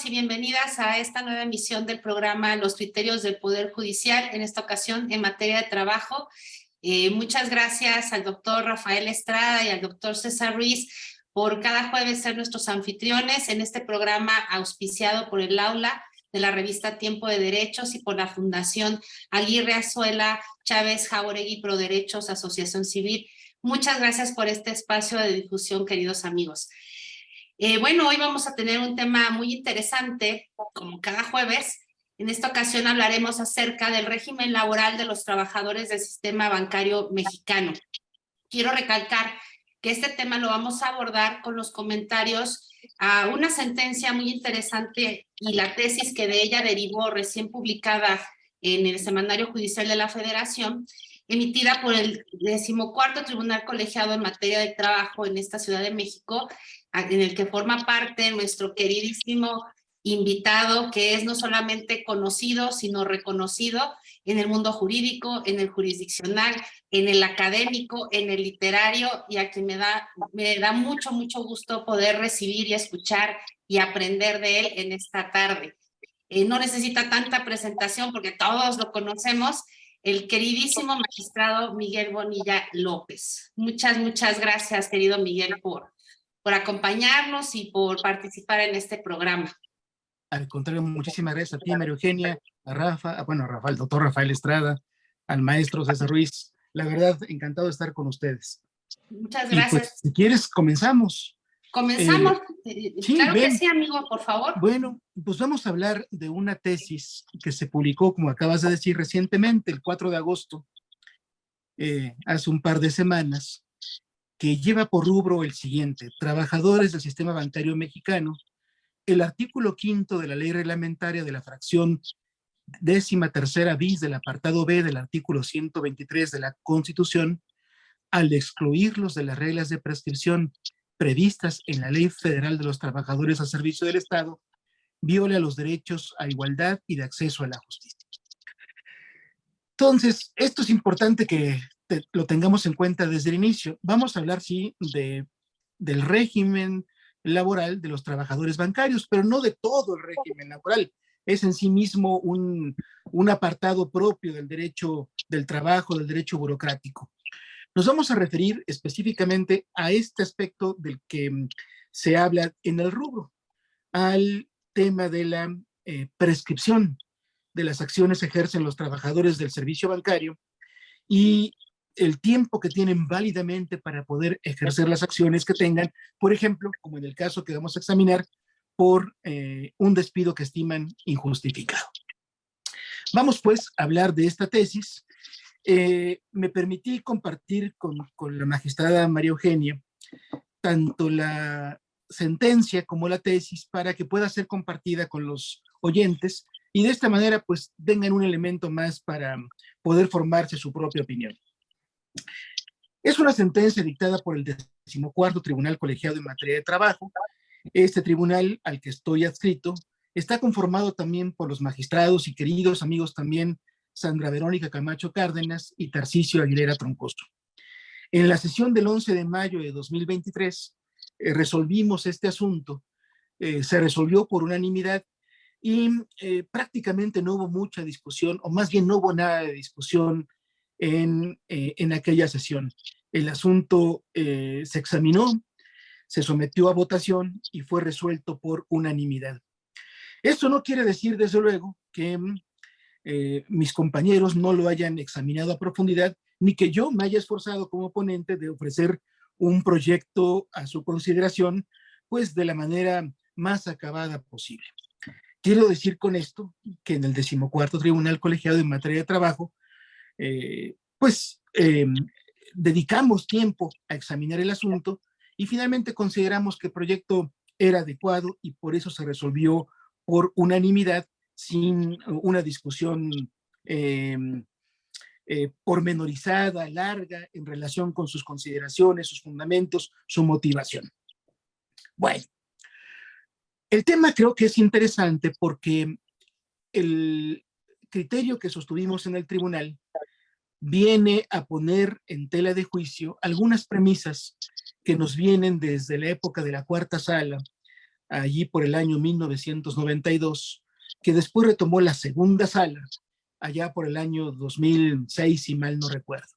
Bienvenidos y bienvenidas a esta nueva emisión del programa Los Criterios del Poder Judicial, en esta ocasión en materia de trabajo. Muchas gracias al doctor Rafael Estrada y al doctor César Ruiz por cada jueves ser nuestros anfitriones en este programa auspiciado por el aula de la revista Tiempo de Derechos y por la Fundación Aguirre Azuela Chávez Jauregui Pro Derechos Asociación Civil. Muchas gracias por este espacio de difusión, queridos amigos. Bueno, hoy vamos a tener un tema muy interesante, como cada jueves. En esta ocasión hablaremos acerca del régimen laboral de los trabajadores del sistema bancario mexicano. Quiero recalcar que este tema lo vamos a abordar con los comentarios a una sentencia muy interesante y la tesis que de ella derivó recién publicada en el Semanario Judicial de la Federación, emitida por el 14º Tribunal Colegiado en Materia de Trabajo en esta Ciudad de México, en el que forma parte nuestro queridísimo invitado, que es no solamente conocido, sino reconocido en el mundo jurídico, en el jurisdiccional, en el académico, en el literario, y a quien me da mucho gusto poder recibir y escuchar y aprender de él en esta tarde. No necesita tanta presentación porque todos lo conocemos, el queridísimo magistrado Miguel Bonilla López. Muchas gracias, querido Miguel, por acompañarnos y por participar en este programa. Al contrario, muchísimas gracias a ti, María Eugenia, a Rafa, al doctor Rafael Estrada, al maestro César Ruiz. La verdad, encantado de estar con ustedes. Muchas gracias. Y pues, si quieres, comenzamos. ¿Comenzamos? Sí, claro que sí, amigo, por favor. Bueno, pues vamos a hablar de una tesis que se publicó, como acabas de decir, recientemente, el 4 de agosto, hace un par de semanas, que lleva por rubro el siguiente: trabajadores del sistema bancario mexicano. El artículo 5 de la ley reglamentaria de la fracción 13ª bis del apartado B del artículo 123 de la Constitución, al excluirlos de las reglas de prescripción previstas en la Ley Federal de los Trabajadores al Servicio del Estado, viola los derechos a igualdad y de acceso a la justicia. Entonces, esto es importante que lo tengamos en cuenta desde el inicio. Vamos a hablar, sí, del régimen laboral de los trabajadores bancarios, pero no de todo el régimen laboral. Es en sí mismo un apartado propio del derecho del trabajo, del derecho burocrático. Nos vamos a referir específicamente a este aspecto del que se habla en el rubro, al tema de la prescripción de las acciones que ejercen los trabajadores del servicio bancario y el tiempo que tienen válidamente para poder ejercer las acciones que tengan, por ejemplo, como en el caso que vamos a examinar, por un despido que estiman injustificado. Vamos pues a hablar de esta tesis. Me permití compartir con la magistrada María Eugenia tanto la sentencia como la tesis para que pueda ser compartida con los oyentes y de esta manera pues tengan un elemento más para poder formarse su propia opinión. Es una sentencia dictada por el 14º Tribunal Colegiado en Materia de Trabajo. Este tribunal al que estoy adscrito está conformado también por los magistrados y queridos amigos también Sandra Verónica Camacho Cárdenas y Tarcisio Aguilera Troncoso. En la sesión del 11 de mayo de 2023 resolvimos este asunto, se resolvió por unanimidad y prácticamente no hubo mucha discusión, o más bien no hubo nada de discusión en aquella sesión. El asunto se examinó, se sometió a votación y fue resuelto por unanimidad. Esto no quiere decir, desde luego, que mis compañeros no lo hayan examinado a profundidad, ni que yo me haya esforzado como ponente de ofrecer un proyecto a su consideración, pues de la manera más acabada posible. Quiero decir con esto que en el 14º Tribunal Colegiado en Materia de Trabajo, dedicamos tiempo a examinar el asunto y finalmente consideramos que el proyecto era adecuado y por eso se resolvió por unanimidad sin una discusión pormenorizada, larga, en relación con sus consideraciones, sus fundamentos, su motivación. Bueno, el tema creo que es interesante porque el criterio que sostuvimos en el tribunal viene a poner en tela de juicio algunas premisas que nos vienen desde la época de la Cuarta Sala allí por el año 1992, que después retomó la segunda sala, allá por el año 2006, si mal no recuerdo.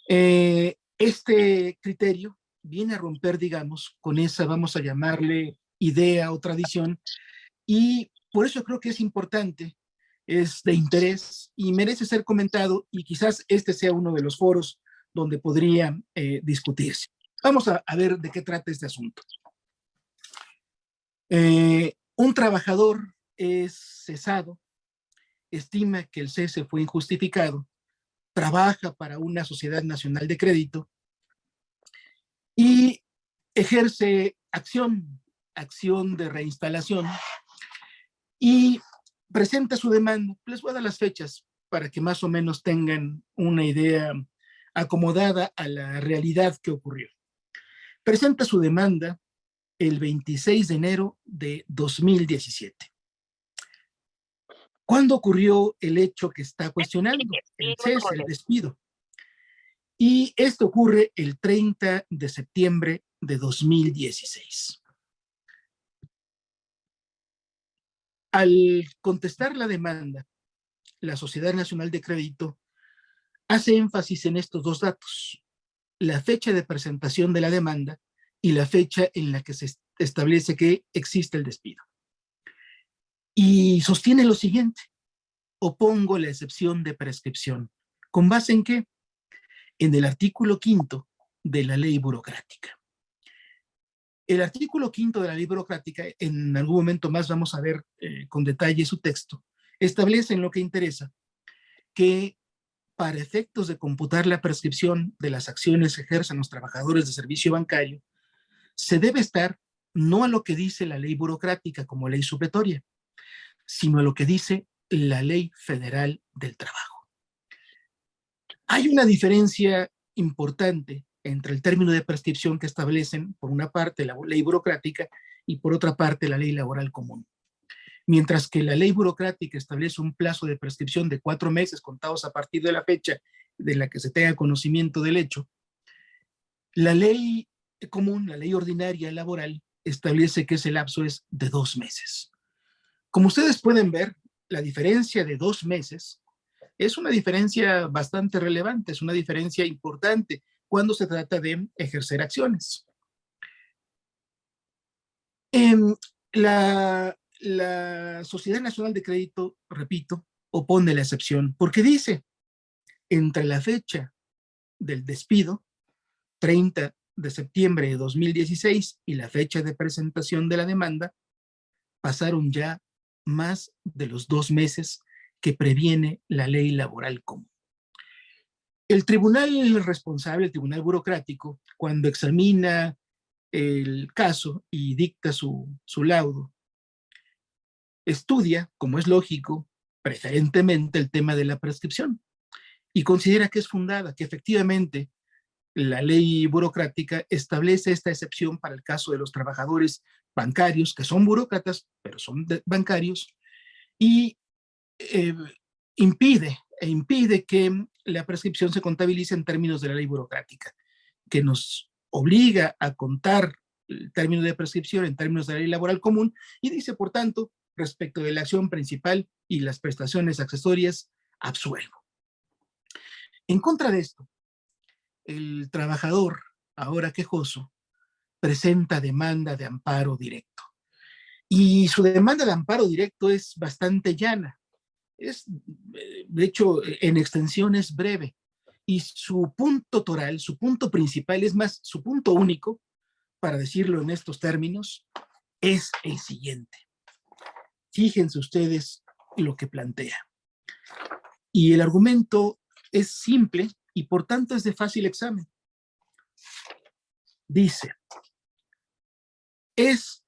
Este criterio viene a romper, digamos, con esa, vamos a llamarle, idea o tradición, y por eso creo que es importante, es de interés y merece ser comentado, y quizás este sea uno de los foros donde podría discutirse. Vamos a ver de qué trata este asunto. Un trabajador es cesado, estima que el cese fue injustificado, trabaja para una sociedad nacional de crédito y ejerce acción de reinstalación y presenta su demanda. Les voy a dar las fechas para que más o menos tengan una idea acomodada a la realidad que ocurrió. Presenta su demanda el 26 de enero de 2017. ¿Cuándo ocurrió el hecho que está cuestionando? El cese, el despido. Y esto ocurre el 30 de septiembre de 2016. Al contestar la demanda, la Sociedad Nacional de Crédito hace énfasis en estos dos datos: la fecha de presentación de la demanda y la fecha en la que se establece que existe el despido. Y sostiene lo siguiente: opongo la excepción de prescripción. ¿Con base en qué? En el artículo 5 de la ley burocrática. El artículo 5 de la ley burocrática, en algún momento más vamos a ver con detalle su texto, establece en lo que interesa que para efectos de computar la prescripción de las acciones que ejercen los trabajadores de servicio bancario, se debe estar no a lo que dice la ley burocrática como ley supletoria, sino a lo que dice la Ley Federal del Trabajo. Hay una diferencia importante entre el término de prescripción que establecen, por una parte, la ley burocrática y por otra parte, la ley laboral común. Mientras que la ley burocrática establece un plazo de prescripción de 4 meses contados a partir de la fecha de la que se tenga conocimiento del hecho, la ley común, la ley ordinaria laboral, establece que ese lapso es de 2 meses. Como ustedes pueden ver, la diferencia de 2 meses es una diferencia bastante relevante, es una diferencia importante cuando se trata de ejercer acciones. La Sociedad Nacional de Crédito, repito, opone la excepción porque dice: entre la fecha del despido, 30 de septiembre de 2016, y la fecha de presentación de la demanda, pasaron ya más de los 2 meses que previene la ley laboral común. El tribunal responsable, el tribunal burocrático, cuando examina el caso y dicta su laudo, estudia, como es lógico, preferentemente el tema de la prescripción y considera que es fundada, que efectivamente la ley burocrática establece esta excepción para el caso de los trabajadores bancarios, que son burócratas, pero son bancarios, y impide que la prescripción se contabilice en términos de la ley burocrática, que nos obliga a contar el término de prescripción en términos de la ley laboral común, y dice, por tanto, respecto de la acción principal y las prestaciones accesorias, absuelvo. En contra de esto, el trabajador, ahora quejoso, presenta demanda de amparo directo. Y su demanda de amparo directo es bastante llana. De hecho, en extensión es breve. Y su punto toral, su punto principal, es más, su punto único, para decirlo en estos términos, es el siguiente. Fíjense ustedes lo que plantea. Y el argumento es simple y por tanto es de fácil examen. Dice: es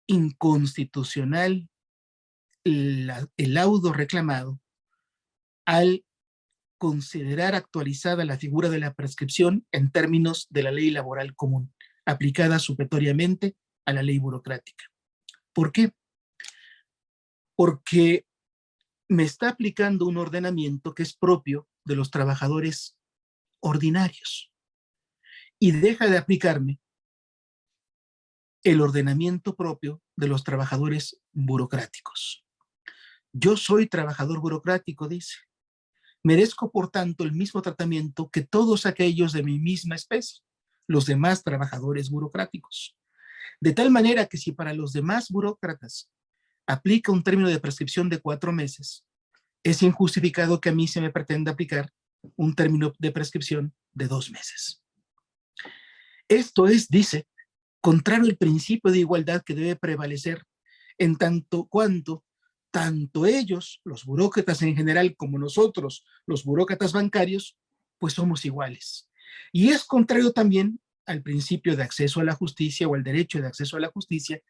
inconstitucional el laudo reclamado al considerar actualizada la figura de la prescripción en términos de la ley laboral común, aplicada supletoriamente a la ley burocrática. ¿Por qué? Porque me está aplicando un ordenamiento que es propio de los trabajadores ordinarios y deja de aplicarme el ordenamiento propio de los trabajadores burocráticos. Yo soy trabajador burocrático, dice. Merezco, por tanto, el mismo tratamiento que todos aquellos de mi misma especie, los demás trabajadores burocráticos. De tal manera que si para los demás burócratas aplica un término de prescripción de 4 meses, es injustificado que a mí se me pretenda aplicar un término de prescripción de 2 meses. Esto es, dice, contrario al principio de igualdad que debe prevalecer en tanto cuanto tanto ellos, los burócratas en general, como nosotros, los burócratas bancarios, pues somos iguales. Y es contrario también al principio de acceso a la justicia o al derecho de acceso a la justicia,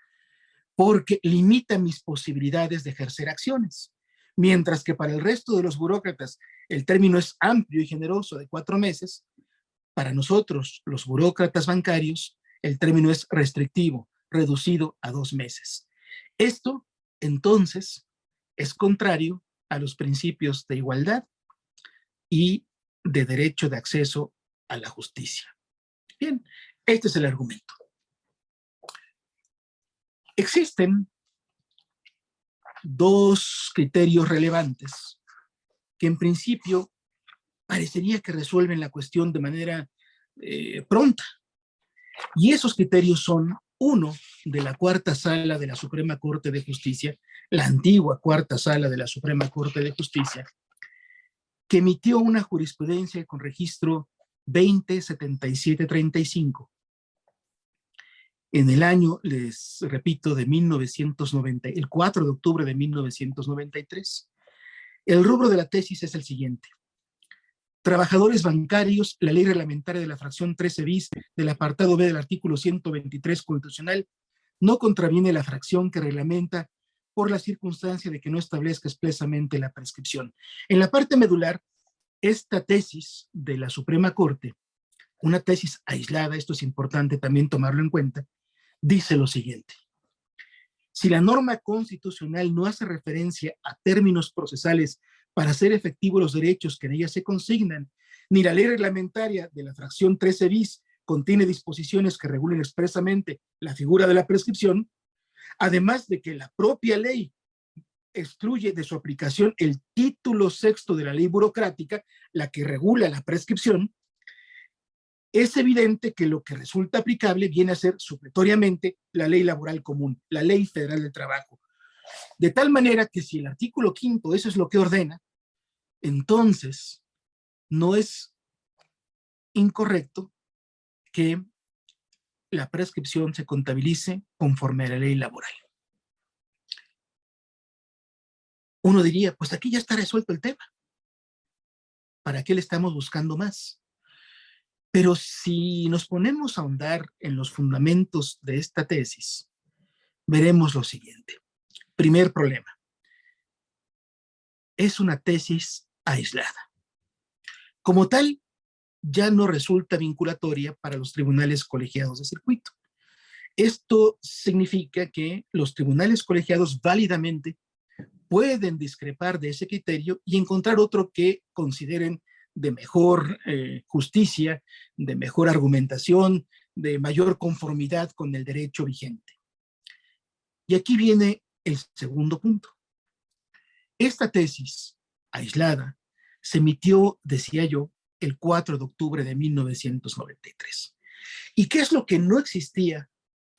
porque limita mis posibilidades de ejercer acciones. Mientras que para el resto de los burócratas el término es amplio y generoso de 4 meses, para nosotros, los burócratas bancarios, el término es restrictivo, reducido a 2 meses. Esto, entonces, es contrario a los principios de igualdad y de derecho de acceso a la justicia. Bien, este es el argumento. Existen 2 criterios relevantes que en principio parecería que resuelven la cuestión de manera pronta. Y esos criterios son, uno, de la cuarta sala de la Suprema Corte de Justicia, la antigua cuarta sala de la Suprema Corte de Justicia, que emitió una jurisprudencia con registro 207735 en el año, les repito, de 1990, el 4 de octubre de 1993. El rubro de la tesis es el siguiente. Trabajadores bancarios, la ley reglamentaria de la fracción 13 bis del apartado B del artículo 123 constitucional no contraviene la fracción que reglamenta por la circunstancia de que no establezca expresamente la prescripción. En la parte medular, esta tesis de la Suprema Corte, una tesis aislada, esto es importante también tomarlo en cuenta, dice lo siguiente. Si la norma constitucional no hace referencia a términos procesales para hacer efectivos los derechos que en ella se consignan, ni la ley reglamentaria de la fracción 13 bis contiene disposiciones que regulen expresamente la figura de la prescripción, además de que la propia ley excluye de su aplicación el título 6º de la ley burocrática, la que regula la prescripción, es evidente que lo que resulta aplicable viene a ser supletoriamente la ley laboral común, la ley federal del trabajo. De tal manera que si el artículo 5º eso es lo que ordena, entonces no es incorrecto que la prescripción se contabilice conforme a la ley laboral. Uno diría, pues aquí ya está resuelto el tema. ¿Para qué le estamos buscando más? Pero si nos ponemos a ahondar en los fundamentos de esta tesis, veremos lo siguiente. Primer problema. Es una tesis aislada. Como tal, ya no resulta vinculatoria para los tribunales colegiados de circuito. Esto significa que los tribunales colegiados válidamente pueden discrepar de ese criterio y encontrar otro que consideren de mejor justicia, de mejor argumentación, de mayor conformidad con el derecho vigente. Y aquí viene el segundo punto. Esta tesis aislada se emitió, decía yo, el 4 de octubre de 1993. ¿Y qué es lo que no existía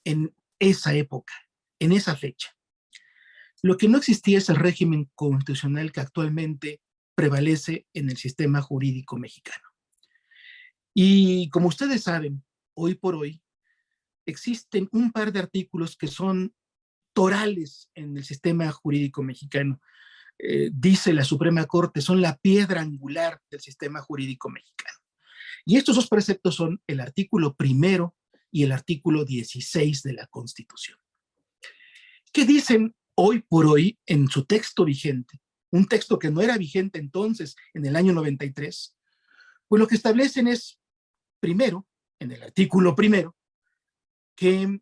en esa época, en esa fecha? Lo que no existía es el régimen constitucional que actualmente prevalece en el sistema jurídico mexicano. Y como ustedes saben, hoy por hoy existen un par de artículos que son torales en el sistema jurídico mexicano. Dice la Suprema Corte, son la piedra angular del sistema jurídico mexicano. Y estos 2 preceptos son el artículo 1 y el artículo 16 de la Constitución. ¿Qué dicen hoy por hoy en su texto vigente? Un texto que no era vigente entonces, en el año 93, pues lo que establecen es, primero, en el artículo 1, que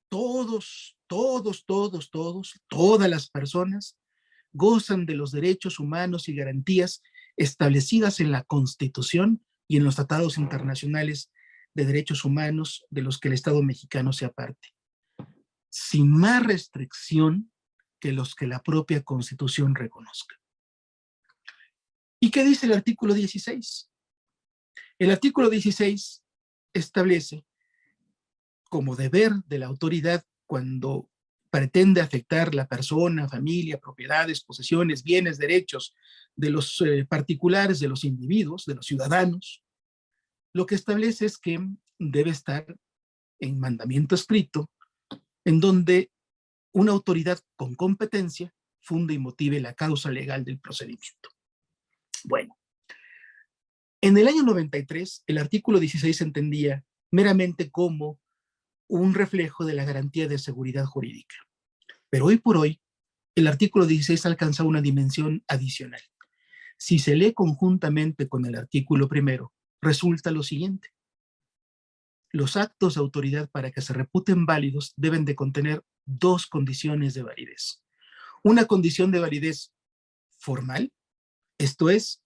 todas las personas gozan de los derechos humanos y garantías establecidas en la Constitución y en los tratados internacionales de derechos humanos de los que el Estado mexicano sea parte. sin más restricción que los que la propia Constitución reconozca. ¿Y qué dice el artículo 16? El artículo 16 establece como deber de la autoridad cuando pretende afectar la persona, familia, propiedades, posesiones, bienes, derechos de los particulares, de los individuos, de los ciudadanos, lo que establece es que debe estar en mandamiento escrito, en donde una autoridad con competencia funde y motive la causa legal del procedimiento. Bueno, en el año 93, el artículo 16 se entendía meramente como un reflejo de la garantía de seguridad jurídica. Pero hoy por hoy, el artículo 16 alcanza una dimensión adicional. Si se lee conjuntamente con el artículo primero, resulta lo siguiente. Los actos de autoridad para que se reputen válidos deben de contener dos condiciones de validez. Una condición de validez formal, esto es,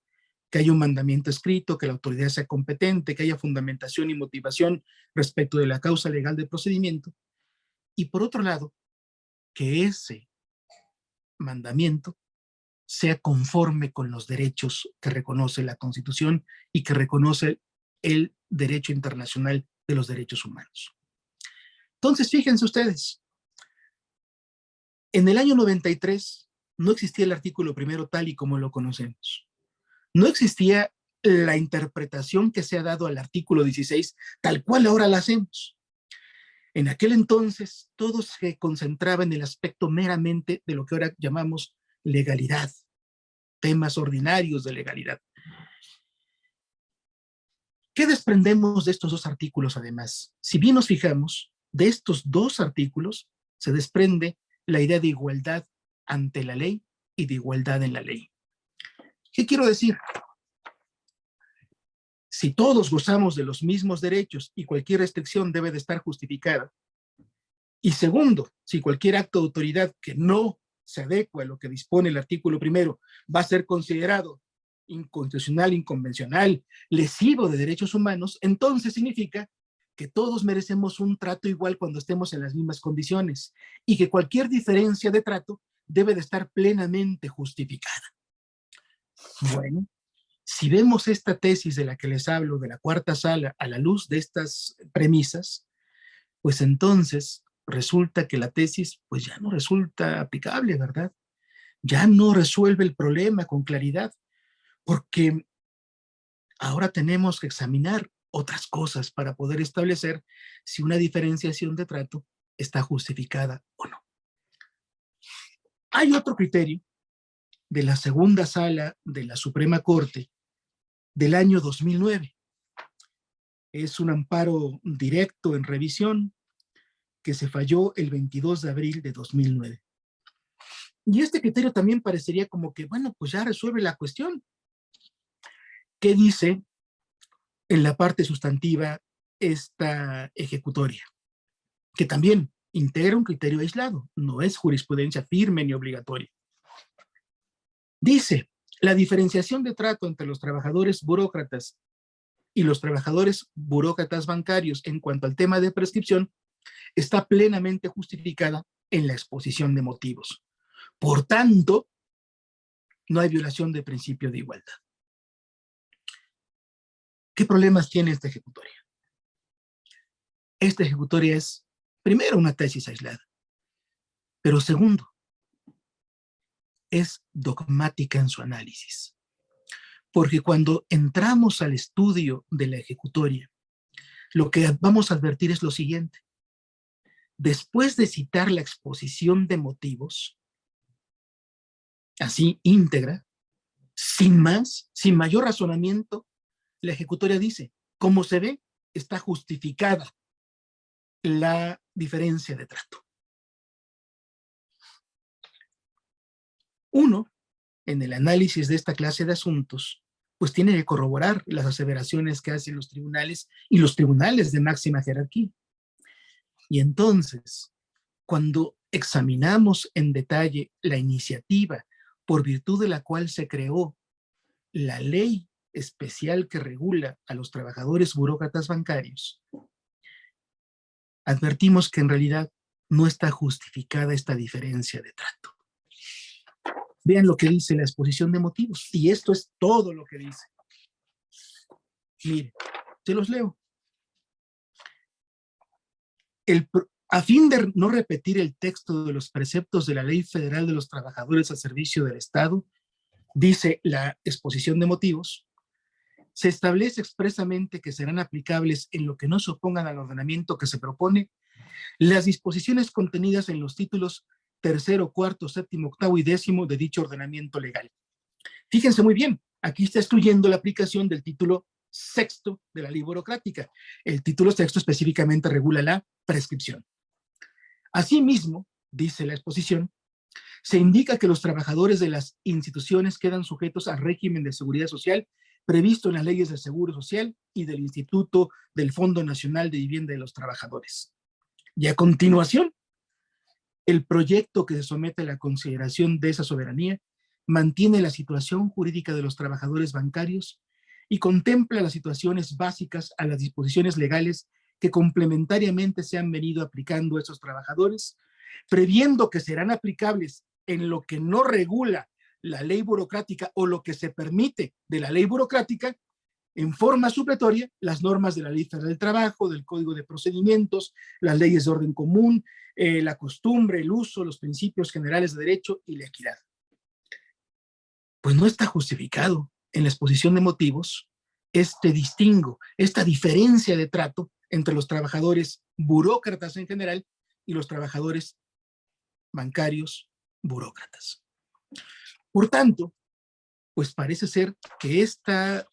que haya un mandamiento escrito, que la autoridad sea competente, que haya fundamentación y motivación respecto de la causa legal del procedimiento. Y por otro lado, que ese mandamiento sea conforme con los derechos que reconoce la Constitución y que reconoce el derecho internacional de los derechos humanos. Entonces, fíjense ustedes, en el año 93 no existía el artículo primero tal y como lo conocemos. No existía la interpretación que se ha dado al artículo 16 tal cual ahora la hacemos. En aquel entonces, todo se concentraba en el aspecto meramente de lo que ahora llamamos legalidad, temas ordinarios de legalidad. ¿Qué desprendemos de estos dos artículos además? Si bien nos fijamos, de estos dos artículos se desprende la idea de igualdad ante la ley y de igualdad en la ley. ¿Qué quiero decir? Si todos gozamos de los mismos derechos y cualquier restricción debe de estar justificada, y segundo, si cualquier acto de autoridad que no se adecua a lo que dispone el artículo primero va a ser considerado inconstitucional, inconvencional, lesivo de derechos humanos, entonces significa que todos merecemos un trato igual cuando estemos en las mismas condiciones y que cualquier diferencia de trato debe de estar plenamente justificada. Bueno, si vemos esta tesis de la que les hablo, de la cuarta sala, a la luz de estas premisas, pues entonces resulta que la tesis pues ya no resulta aplicable, ¿verdad? Ya no resuelve el problema con claridad, porque ahora tenemos que examinar otras cosas para poder establecer si una diferenciación de trato está justificada o no. Hay otro criterio de la segunda sala de la Suprema Corte del año 2009. Es un amparo directo en revisión que se falló el 22 de abril de 2009. Y este criterio también parecería como que, bueno, pues ya resuelve la cuestión. ¿Qué dice en la parte sustantiva esta ejecutoria? Que también integra un criterio aislado, no es jurisprudencia firme ni obligatoria. Dice, la diferenciación de trato entre los trabajadores burócratas y los trabajadores burócratas bancarios en cuanto al tema de prescripción está plenamente justificada en la exposición de motivos. Por tanto, no hay violación del principio de igualdad. ¿Qué problemas tiene esta ejecutoria? Esta ejecutoria es, primero, una tesis aislada, pero segundo, es dogmática en su análisis. Porque cuando entramos al estudio de la ejecutoria, lo que vamos a advertir es lo siguiente. Después de citar la exposición de motivos, así íntegra, sin más, sin mayor razonamiento, la ejecutoria dice, como se ve, está justificada la diferencia de trato. Uno, en el análisis de esta clase de asuntos, pues tiene que corroborar las aseveraciones que hacen los tribunales y los tribunales de máxima jerarquía. Y entonces, cuando examinamos en detalle la iniciativa por virtud de la cual se creó la ley especial que regula a los trabajadores burócratas bancarios, advertimos que en realidad no está justificada esta diferencia de trato. Vean lo que dice la exposición de motivos, y esto es todo lo que dice. Mire, se los leo. A fin de no repetir el texto de los preceptos de la Ley Federal de los Trabajadores al Servicio del Estado, dice la exposición de motivos, se establece expresamente que serán aplicables en lo que no se opongan al ordenamiento que se propone las disposiciones contenidas en los títulos tercero, cuarto, séptimo, octavo y décimo de dicho ordenamiento legal. Fíjense muy bien, aquí está excluyendo la aplicación del título sexto de la ley burocrática. El título sexto específicamente regula la prescripción. Asimismo, dice la exposición, se indica que los trabajadores de las instituciones quedan sujetos al régimen de seguridad social previsto en las leyes del Seguro Social y del Instituto del Fondo Nacional de Vivienda de los Trabajadores. Y a continuación, el proyecto que se somete a la consideración de esa soberanía mantiene la situación jurídica de los trabajadores bancarios y contempla las situaciones básicas a las disposiciones legales que complementariamente se han venido aplicando a esos trabajadores, previendo que serán aplicables en lo que no regula la ley burocrática o lo que se permite de la ley burocrática, en forma supletoria, las normas de la Ley Federal del Trabajo, del Código de Procedimientos, las leyes de orden común, la costumbre, el uso, los principios generales de derecho y la equidad. Pues no está justificado en la exposición de motivos este distingo, esta diferencia de trato entre los trabajadores burócratas en general y los trabajadores bancarios burócratas. Por tanto, pues parece ser que esta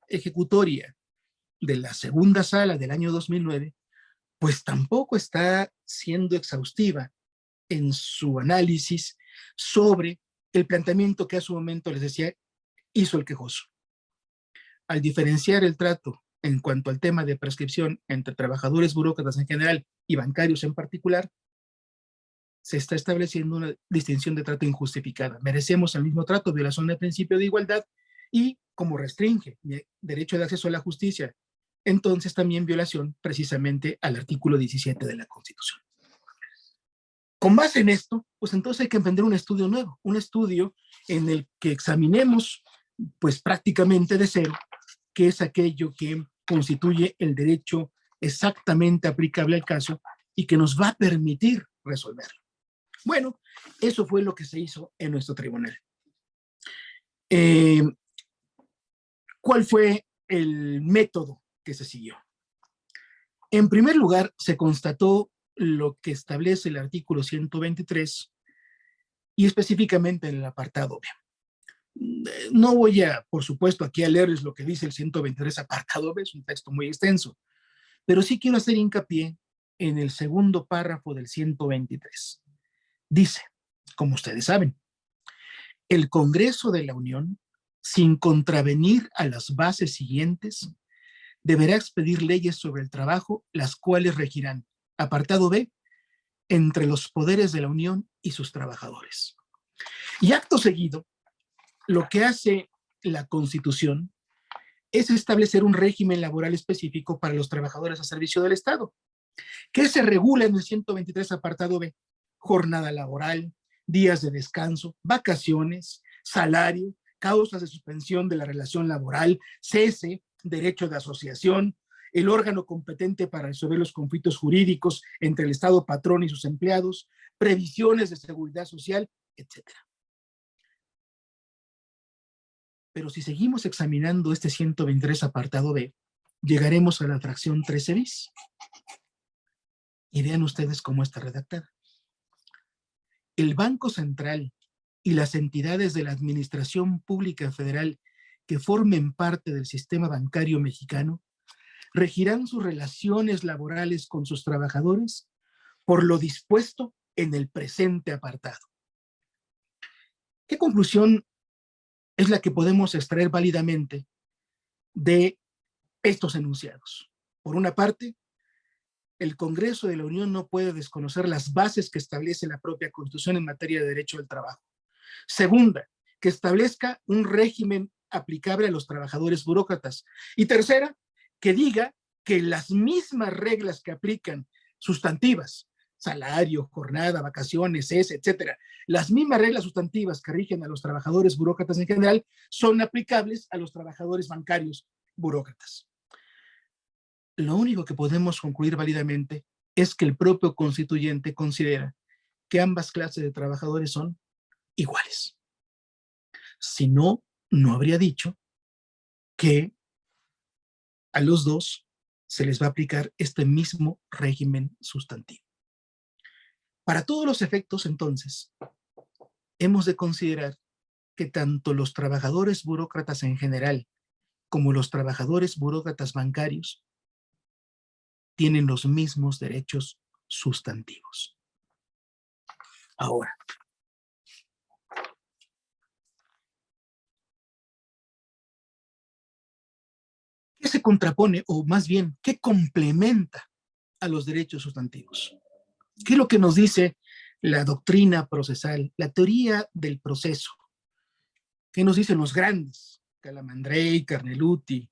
ejecutoria de la segunda sala del año 2009, pues tampoco está siendo exhaustiva en su análisis sobre el planteamiento que a su momento, les decía, hizo el quejoso. Al diferenciar el trato en cuanto al tema de prescripción entre trabajadores burócratas en general y bancarios en particular, se está estableciendo una distinción de trato injustificada. Merecemos el mismo trato, violación del principio de igualdad, y como restringe el derecho de acceso a la justicia, entonces también violación precisamente al artículo 17 de la Constitución. Con base en esto, pues entonces hay que emprender un estudio nuevo, un estudio en el que examinemos pues prácticamente de cero qué es aquello que constituye el derecho exactamente aplicable al caso y que nos va a permitir resolverlo. Bueno, eso fue lo que se hizo en nuestro tribunal. ¿Cuál fue el método que se siguió? En primer lugar, se constató lo que establece el artículo 123 y específicamente en el apartado B. No voy a, por supuesto, aquí a leerles lo que dice el 123 apartado B, es un texto muy extenso, pero sí quiero hacer hincapié en el segundo párrafo del 123. Dice, como ustedes saben, el Congreso de la Unión, sin contravenir a las bases siguientes, deberá expedir leyes sobre el trabajo, las cuales regirán, apartado B, entre los poderes de la Unión y sus trabajadores. Y acto seguido, lo que hace la Constitución es establecer un régimen laboral específico para los trabajadores a servicio del Estado, que se regula en el 123 apartado B, jornada laboral, días de descanso, vacaciones, salario, causas de suspensión de la relación laboral, cese, derecho de asociación, el órgano competente para resolver los conflictos jurídicos entre el Estado patrón y sus empleados, previsiones de seguridad social, etc. Pero si seguimos examinando este 123 apartado B, llegaremos a la fracción 13 bis. Y vean ustedes cómo está redactada. El Banco Central y las entidades de la Administración Pública Federal que formen parte del sistema bancario mexicano regirán sus relaciones laborales con sus trabajadores por lo dispuesto en el presente apartado. ¿Qué conclusión es la que podemos extraer válidamente de estos enunciados? Por una parte, el Congreso de la Unión no puede desconocer las bases que establece la propia Constitución en materia de derecho del trabajo. Segunda, que establezca un régimen aplicable a los trabajadores burócratas. Y tercera, que diga que las mismas reglas que aplican sustantivas salario, jornada, vacaciones, cese, etcétera. Las mismas reglas sustantivas que rigen a los trabajadores burócratas en general son aplicables a los trabajadores bancarios burócratas. Lo único que podemos concluir válidamente es que el propio constituyente considera que ambas clases de trabajadores son iguales. Si no, no habría dicho que a los dos se les va a aplicar este mismo régimen sustantivo. Para todos los efectos, entonces, hemos de considerar que tanto los trabajadores burócratas en general como los trabajadores burócratas bancarios tienen los mismos derechos sustantivos. Ahora, ¿qué se contrapone, o más bien, qué complementa a los derechos sustantivos? ¿Qué es lo que nos dice la doctrina procesal, la teoría del proceso? ¿Qué nos dicen los grandes? Calamandrei, Carneluti,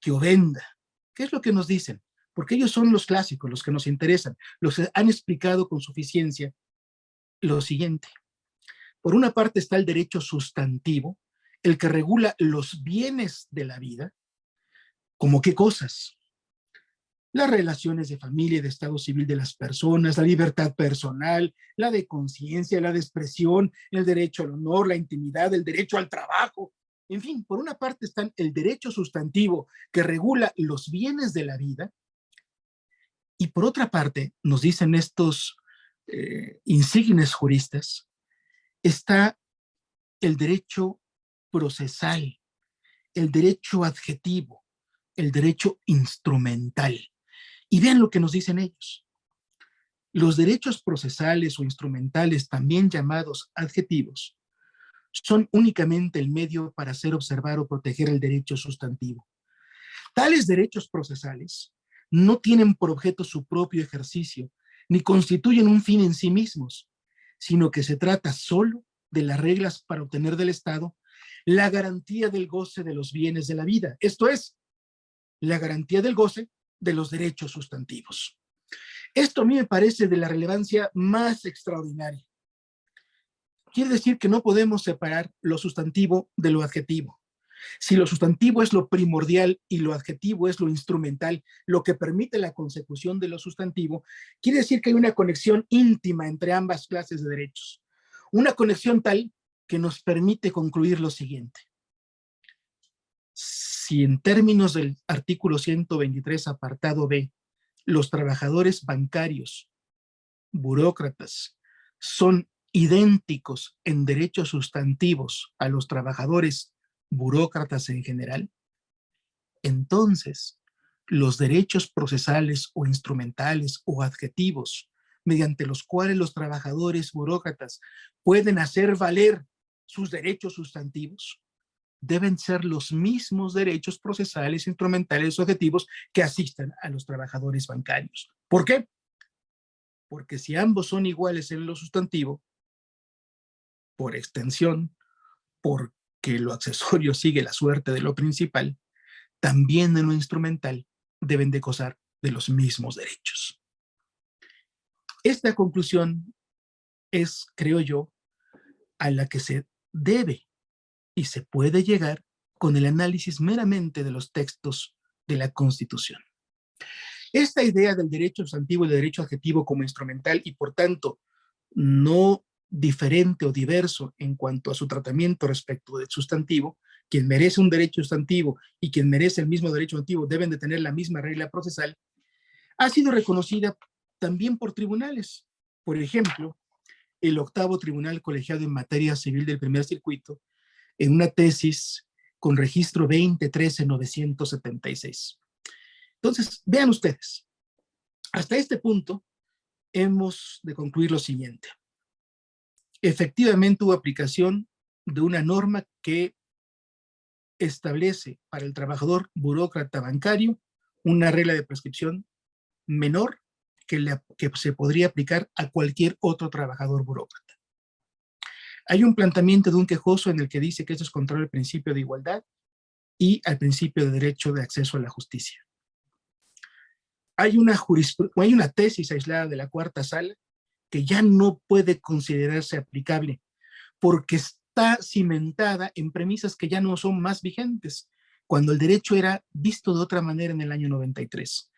Chiovenda. ¿Qué es lo que nos dicen? Porque ellos son los clásicos, los que nos interesan, los que han explicado con suficiencia lo siguiente. Por una parte está el derecho sustantivo, el que regula los bienes de la vida. ¿Cómo qué cosas? Las relaciones de familia y de estado civil de las personas, la libertad personal, la de conciencia, la de expresión, el derecho al honor, la intimidad, el derecho al trabajo. En fin, por una parte están el derecho sustantivo que regula los bienes de la vida, y por otra parte, nos dicen estos insignes juristas, está el derecho procesal, el derecho adjetivo, el derecho instrumental. Y vean lo que nos dicen ellos. Los derechos procesales o instrumentales, también llamados adjetivos, son únicamente el medio para hacer observar o proteger el derecho sustantivo. Tales derechos procesales no tienen por objeto su propio ejercicio, ni constituyen un fin en sí mismos, sino que se trata solo de las reglas para obtener del Estado la garantía del goce de los bienes de la vida. Esto es, la garantía del goce de los derechos sustantivos. Esto a mí me parece de la relevancia más extraordinaria. Quiere decir que no podemos separar lo sustantivo de lo adjetivo. Si lo sustantivo es lo primordial y lo adjetivo es lo instrumental, lo que permite la consecución de lo sustantivo, quiere decir que hay una conexión íntima entre ambas clases de derechos. Una conexión tal que nos permite concluir lo siguiente. Si en términos del artículo 123, apartado B, los trabajadores bancarios, burócratas, son idénticos en derechos sustantivos a los trabajadores burócratas en general, entonces los derechos procesales o instrumentales o adjetivos mediante los cuales los trabajadores burócratas pueden hacer valer sus derechos sustantivos deben ser los mismos derechos procesales, instrumentales o adjetivos que asistan a los trabajadores bancarios. ¿Por qué? Porque si ambos son iguales en lo sustantivo, por extensión, porque lo accesorio sigue la suerte de lo principal, también en lo instrumental deben de gozar de los mismos derechos. Esta conclusión es, creo yo, a la que se debe y se puede llegar con el análisis meramente de los textos de la Constitución. Esta idea del derecho sustantivo y del derecho adjetivo como instrumental y por tanto no diferente o diverso en cuanto a su tratamiento respecto del sustantivo, quien merece un derecho sustantivo y quien merece el mismo derecho sustantivo deben de tener la misma regla procesal, ha sido reconocida también por tribunales. Por ejemplo, el 8º Tribunal Colegiado en Materia Civil del Primer Circuito, en una tesis con registro 2013-976. Entonces, vean ustedes, hasta este punto hemos de concluir lo siguiente. Efectivamente hubo aplicación de una norma que establece para el trabajador burócrata bancario una regla de prescripción menor que se podría aplicar a cualquier otro trabajador burócrata. Hay un planteamiento de un quejoso en el que dice que esto es contrario al principio de igualdad y al principio de derecho de acceso a la justicia. hay una tesis aislada de la cuarta sala que ya no puede considerarse aplicable porque está cimentada en premisas que ya no son más vigentes, cuando el derecho era visto de otra manera en el año 93.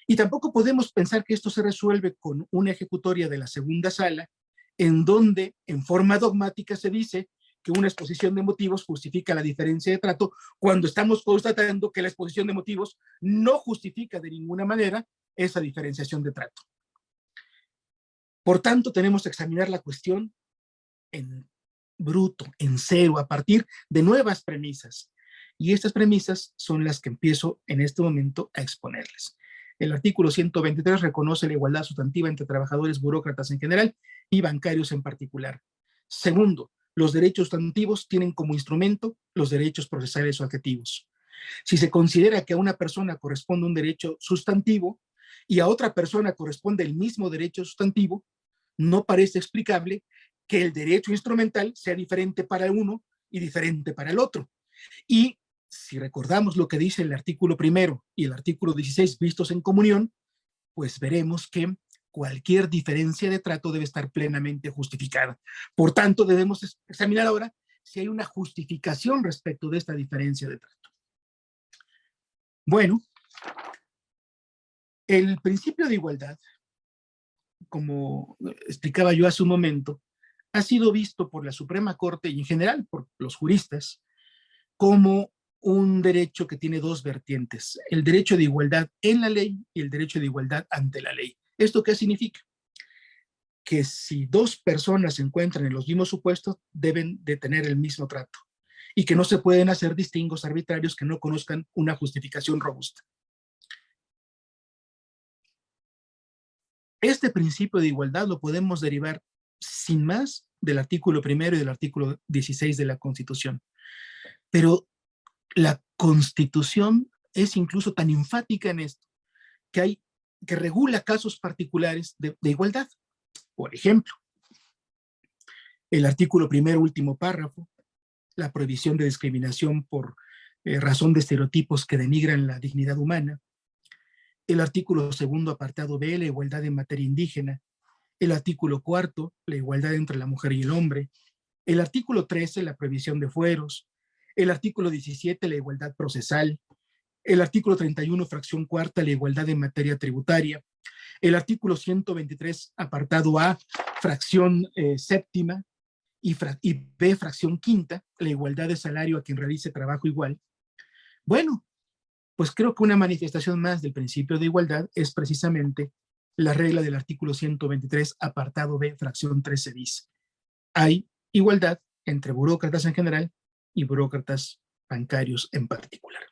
Y tampoco podemos pensar que esto se resuelve con una ejecutoria de la segunda sala, en donde en forma dogmática se dice que una exposición de motivos justifica la diferencia de trato, cuando estamos constatando que la exposición de motivos no justifica de ninguna manera esa diferenciación de trato. Por tanto, tenemos que examinar la cuestión en bruto, en cero, a partir de nuevas premisas. Y estas premisas son las que empiezo en este momento a exponerles. El artículo 123 reconoce la igualdad sustantiva entre trabajadores, burócratas en general y bancarios en particular. Segundo, los derechos sustantivos tienen como instrumento los derechos procesales o adjetivos. Si se considera que a una persona corresponde un derecho sustantivo y a otra persona corresponde el mismo derecho sustantivo, no parece explicable que el derecho instrumental sea diferente para el uno y diferente para el otro. Y si recordamos lo que dice el artículo 1 y el artículo 16 vistos en comunión, pues veremos que cualquier diferencia de trato debe estar plenamente justificada. Por tanto, debemos examinar ahora si hay una justificación respecto de esta diferencia de trato. Bueno, el principio de igualdad, como explicaba yo hace un momento, ha sido visto por la Suprema Corte y en general por los juristas como un derecho que tiene dos vertientes: el derecho de igualdad en la ley y el derecho de igualdad ante la ley. ¿Esto qué significa? Que si dos personas se encuentran en los mismos supuestos, deben de tener el mismo trato y que no se pueden hacer distingos arbitrarios que no conozcan una justificación robusta. Este principio de igualdad lo podemos derivar sin más del artículo 1 y del artículo 16 de la Constitución. Pero la Constitución es incluso tan enfática en esto que regula casos particulares de igualdad. Por ejemplo, el artículo 1, último párrafo, la prohibición de discriminación por razón de estereotipos que denigran la dignidad humana. El artículo 2, apartado B, la igualdad en materia indígena. El artículo 4, la igualdad entre la mujer y el hombre. El artículo 13, la prohibición de fueros. El artículo 17, la igualdad procesal. El artículo 31, fracción cuarta, la igualdad en materia tributaria. El artículo 123, apartado A, fracción séptima, y B, fracción quinta, la igualdad de salario a quien realice trabajo igual. Bueno, pues creo que una manifestación más del principio de igualdad es precisamente la regla del artículo 123, apartado B, fracción 13 bis. Hay igualdad entre burócratas en general y burócratas bancarios en particular.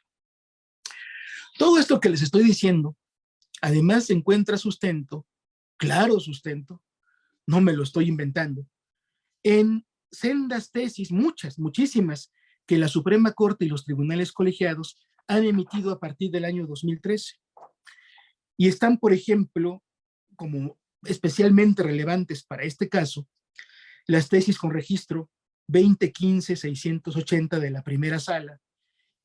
Todo esto que les estoy diciendo, además encuentra sustento, claro sustento, no me lo estoy inventando, en sendas tesis, muchísimas, que la Suprema Corte y los tribunales colegiados han emitido a partir del año 2013. Y están, por ejemplo, como especialmente relevantes para este caso, las tesis con registro 2015-680 de la primera sala,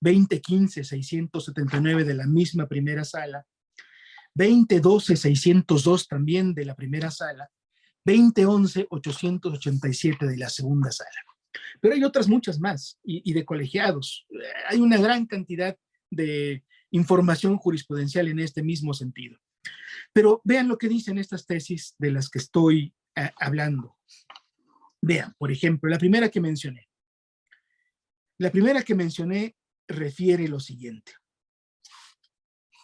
2015-679 de la misma primera sala, 2012-602 también de la primera sala, 2011-887 de la segunda sala. Pero hay otras muchas más, y de colegiados. Hay una gran cantidad de información jurisprudencial en este mismo sentido. Pero vean lo que dicen estas tesis de las que estoy hablando. Vean, por ejemplo, la primera que mencioné. La primera que mencioné refiere lo siguiente.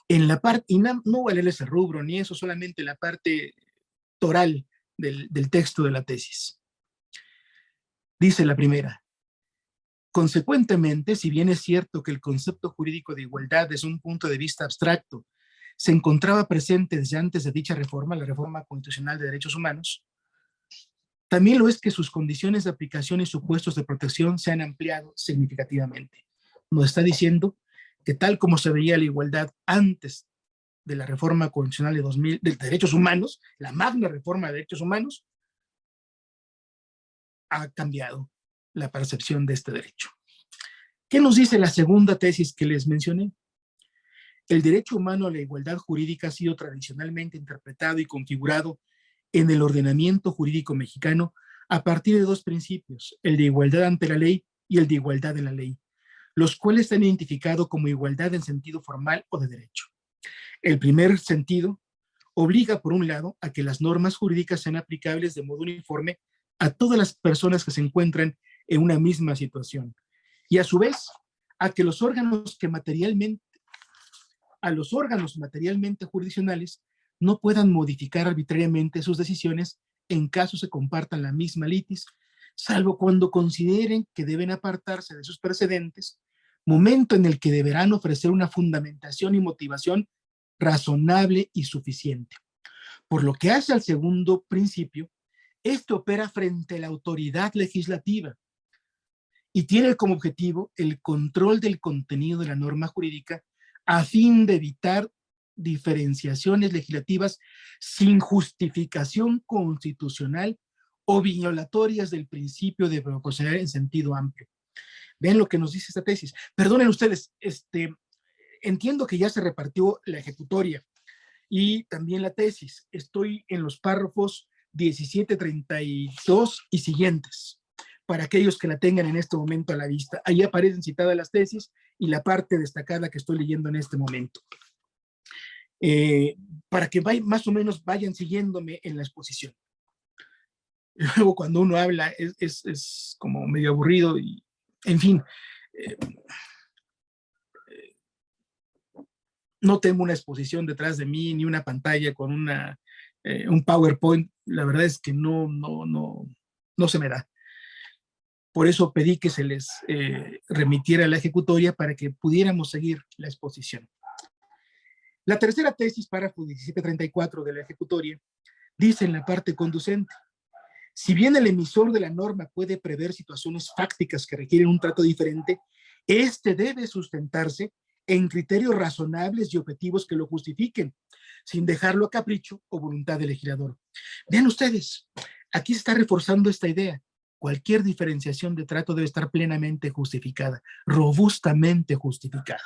En la parte, y no voy a leerles el rubro ni eso, solamente la parte toral del texto de la tesis. Dice la primera: consecuentemente, si bien es cierto que el concepto jurídico de igualdad desde un punto de vista abstracto se encontraba presente desde antes de dicha reforma, la Reforma Constitucional de Derechos Humanos, también lo es que sus condiciones de aplicación y supuestos de protección se han ampliado significativamente. Nos está diciendo que tal como se veía la igualdad antes de la Reforma Constitucional de 2000, de Derechos Humanos, la magna reforma de derechos humanos, ha cambiado la percepción de este derecho. ¿Qué nos dice la segunda tesis que les mencioné? El derecho humano a la igualdad jurídica ha sido tradicionalmente interpretado y configurado en el ordenamiento jurídico mexicano a partir de dos principios, el de igualdad ante la ley y el de igualdad en la ley, los cuales están identificados como igualdad en sentido formal o de derecho. El primer sentido obliga, por un lado, a que las normas jurídicas sean aplicables de modo uniforme a todas las personas que se encuentran en una misma situación, y a su vez, a que los órganos materialmente jurisdiccionales no puedan modificar arbitrariamente sus decisiones en caso se compartan la misma litis, salvo cuando consideren que deben apartarse de sus precedentes, momento en el que deberán ofrecer una fundamentación y motivación razonable y suficiente. Por lo que hace al segundo principio, esto opera frente a la autoridad legislativa y tiene como objetivo el control del contenido de la norma jurídica a fin de evitar diferenciaciones legislativas sin justificación constitucional o violatorias del principio de proporcionalidad en sentido amplio. Vean lo que nos dice esta tesis. Perdonen ustedes, entiendo que ya se repartió la ejecutoria y también la tesis. Estoy en los párrafos 17, 32 y siguientes, para aquellos que la tengan en este momento a la vista. Ahí aparecen citadas las tesis y la parte destacada que estoy leyendo en este momento. Para que más o menos vayan siguiéndome en la exposición. Luego cuando uno habla es como medio aburrido y, en fin, no tengo una exposición detrás de mí ni una pantalla con un PowerPoint. La verdad es que no se me da. Por eso pedí que se les remitiera la ejecutoria para que pudiéramos seguir la exposición. La tercera tesis, párrafo 1734 de la ejecutoria, dice en la parte conducente: si bien el emisor de la norma puede prever situaciones fácticas que requieren un trato diferente, este debe sustentarse en criterios razonables y objetivos que lo justifiquen, sin dejarlo a capricho o voluntad del legislador. Vean ustedes, aquí se está reforzando esta idea. Cualquier diferenciación de trato debe estar plenamente justificada, robustamente justificada.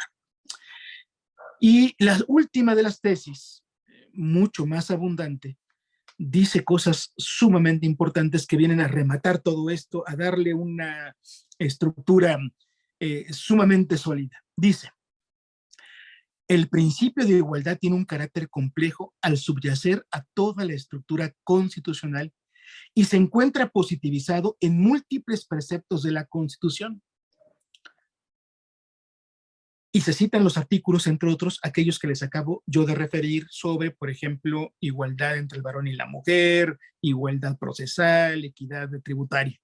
Y la última de las tesis, mucho más abundante, dice cosas sumamente importantes que vienen a rematar todo esto, a darle una estructura sumamente sólida. Dice: el principio de igualdad tiene un carácter complejo al subyacer a toda la estructura constitucional y se encuentra positivizado en múltiples preceptos de la Constitución. Y se citan los artículos, entre otros, aquellos que les acabo yo de referir sobre, por ejemplo, igualdad entre el varón y la mujer, igualdad procesal, equidad tributaria.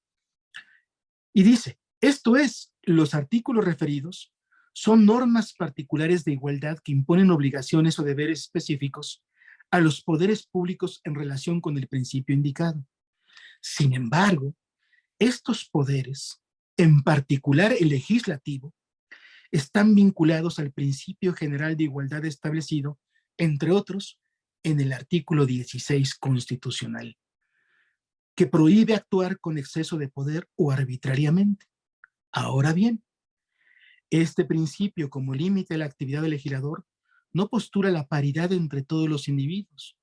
Y dice, esto es, los artículos referidos son normas particulares de igualdad que imponen obligaciones o deberes específicos a los poderes públicos en relación con el principio indicado. Sin embargo, estos poderes, en particular el legislativo, están vinculados al principio general de igualdad establecido, entre otros, en el artículo 16 constitucional, que prohíbe actuar con exceso de poder o arbitrariamente. Ahora bien, este principio, como límite a la actividad del legislador, no postula la paridad entre todos los individuos,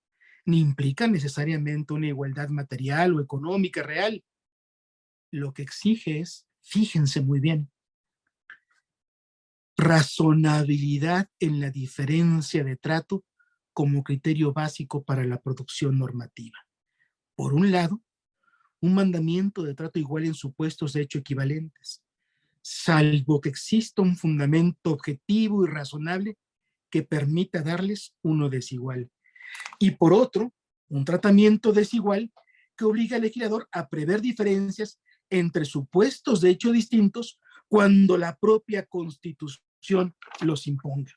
ni implica necesariamente una igualdad material o económica real. Lo que exige es, fíjense muy bien, razonabilidad en la diferencia de trato como criterio básico para la producción normativa. Por un lado, un mandamiento de trato igual en supuestos de hecho equivalentes, salvo que exista un fundamento objetivo y razonable que permita darles uno desigual. Y por otro, un tratamiento desigual que obliga al legislador a prever diferencias entre supuestos de hecho distintos cuando la propia Constitución los imponga.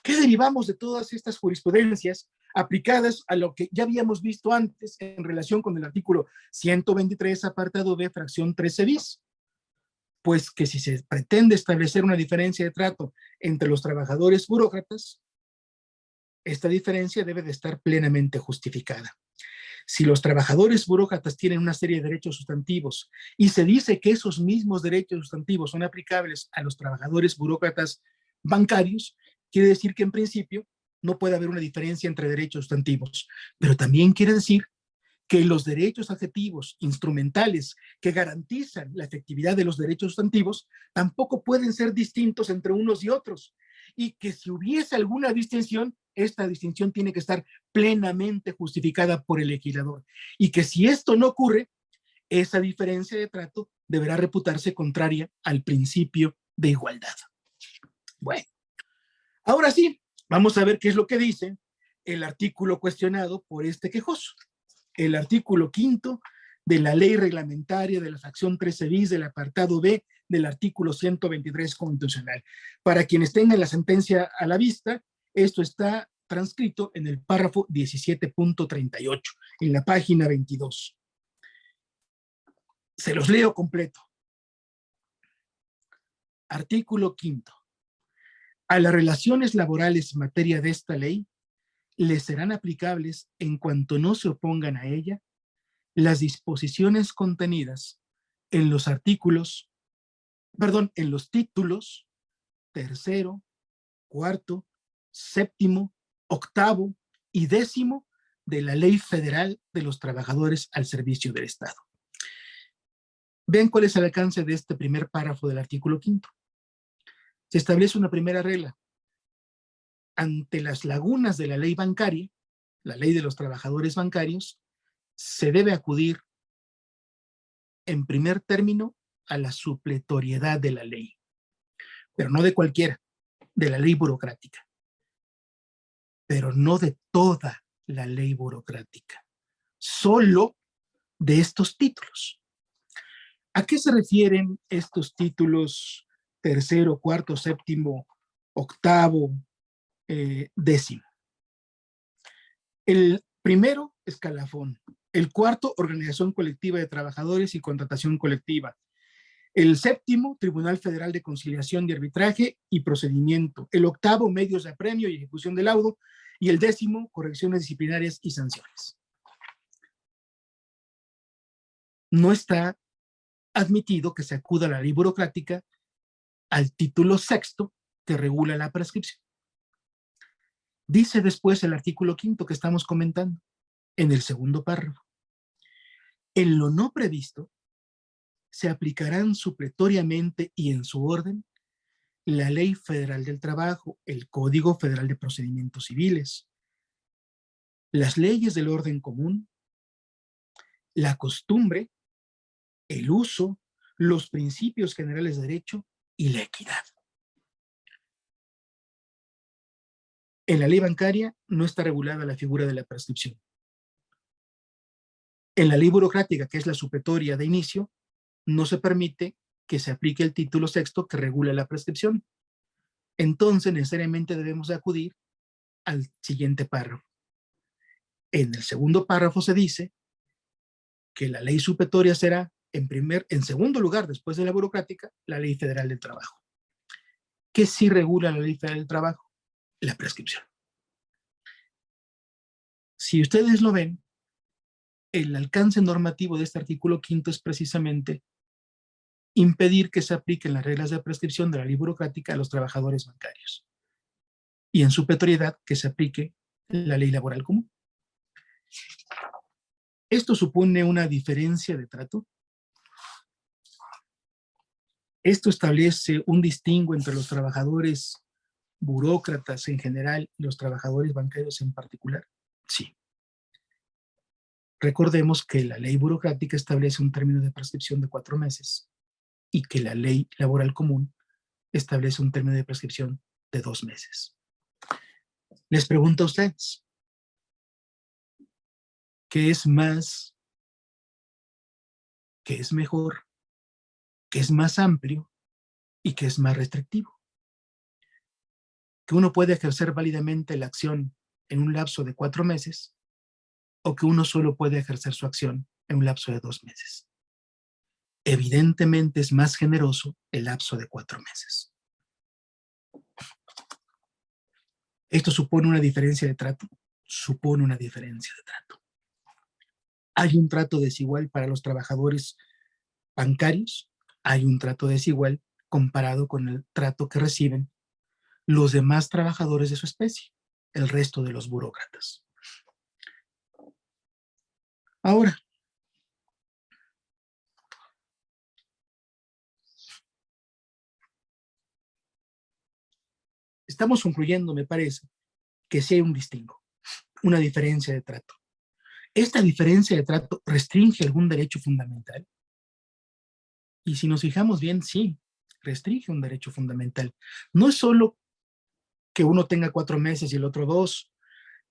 ¿Qué derivamos de todas estas jurisprudencias aplicadas a lo que ya habíamos visto antes en relación con el artículo 123, apartado B, fracción 13 bis? Pues que si se pretende establecer una diferencia de trato entre los trabajadores burócratas, esta diferencia debe de estar plenamente justificada. Si los trabajadores burócratas tienen una serie de derechos sustantivos y se dice que esos mismos derechos sustantivos son aplicables a los trabajadores burócratas bancarios, quiere decir que en principio no puede haber una diferencia entre derechos sustantivos, pero también quiere decir que los derechos adjetivos instrumentales que garantizan la efectividad de los derechos sustantivos tampoco pueden ser distintos entre unos y otros, y que si hubiese alguna distinción, esta distinción tiene que estar plenamente justificada por el legislador, y que si esto no ocurre, esa diferencia de trato deberá reputarse contraria al principio de igualdad. Bueno, ahora sí, vamos a ver qué es lo que dice el artículo cuestionado por este quejoso. El artículo 5º de la ley reglamentaria de la fracción 13 bis del apartado B del artículo 123 constitucional. Para quienes tengan la sentencia a la vista, esto está transcrito en el párrafo 17.38, en la página 22. Se los leo completo. Artículo 5º. A las relaciones laborales en materia de esta ley, les serán aplicables en cuanto no se opongan a ella las disposiciones contenidas en los en los títulos 3º, 4º, 7º, 8º y 10º de la Ley Federal de los Trabajadores al Servicio del Estado. Vean cuál es el alcance de este primer párrafo del artículo 5º. Se establece una primera regla. Ante las lagunas de la ley bancaria, la ley de los trabajadores bancarios, se debe acudir en primer término a la supletoriedad de la ley, pero no de cualquiera, de la ley burocrática, pero no de toda la ley burocrática, solo de estos títulos. ¿A qué se refieren estos títulos 3º, 4º, 7º, 8º, 10º? El primero, escalafón. El 4º, organización colectiva de trabajadores y contratación colectiva. El 7º, Tribunal Federal de Conciliación y Arbitraje y Procedimiento. El 8º, medios de apremio y ejecución del laudo. Y el 10º, correcciones disciplinarias y sanciones. No está admitido que se acuda a la ley burocrática al título 6º que regula la prescripción. Dice después el artículo 5º que estamos comentando, en el segundo párrafo. En lo no previsto, se aplicarán supletoriamente y en su orden la Ley Federal del Trabajo, el Código Federal de Procedimientos Civiles, las leyes del orden común, la costumbre, el uso, los principios generales de derecho y la equidad. En la ley bancaria no está regulada la figura de la prescripción. En la ley burocrática, que es la supletoria de inicio, no se permite que se aplique el título 6º que regula la prescripción. Entonces, necesariamente debemos acudir al siguiente párrafo. En el segundo párrafo se dice que la ley supletoria será, en segundo lugar, después de la burocrática, la Ley Federal del Trabajo. ¿Qué sí regula la Ley Federal del Trabajo? La prescripción. Si ustedes lo ven, el alcance normativo de este artículo 5º es precisamente impedir que se apliquen las reglas de prescripción de la ley burocrática a los trabajadores bancarios. Y en supletoriedad que se aplique la ley laboral común. ¿Esto supone una diferencia de trato? ¿Esto establece un distingo entre los trabajadores burócratas en general y los trabajadores bancarios en particular? Sí. Recordemos que la ley burocrática establece un término de prescripción de 4 meses y que la ley laboral común establece un término de prescripción de 2 meses. Les pregunto a ustedes, ¿qué es más, qué es mejor, qué es más amplio y qué es más restrictivo? ¿Que uno puede ejercer válidamente la acción en un lapso de 4 meses o que uno solo puede ejercer su acción en un lapso de 2 meses? Evidentemente es más generoso el lapso de 4 meses. ¿Esto supone una diferencia de trato? Supone una diferencia de trato. ¿Hay un trato desigual para los trabajadores bancarios? Hay un trato desigual comparado con el trato que reciben los demás trabajadores de su especie, el resto de los burócratas. Ahora, estamos concluyendo, me parece, que sí hay un distingo, una diferencia de trato. ¿Esta diferencia de trato restringe algún derecho fundamental? Y si nos fijamos bien, sí, restringe un derecho fundamental. No es solo que uno tenga 4 meses y el otro 2,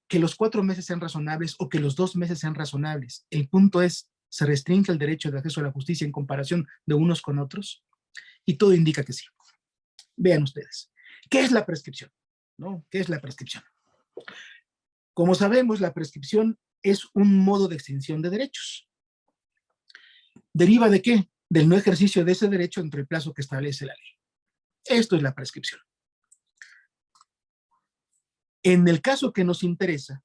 que los 4 meses sean razonables o que los 2 meses sean razonables. El punto es, ¿se restringe el derecho de acceso a la justicia en comparación de unos con otros? Y todo indica que sí. Vean ustedes. ¿Qué es la prescripción? ¿No? ¿Qué es la prescripción? Como sabemos, la prescripción es un modo de extinción de derechos. ¿Deriva de qué? Del no ejercicio de ese derecho entre el plazo que establece la ley. Esto es la prescripción. En el caso que nos interesa,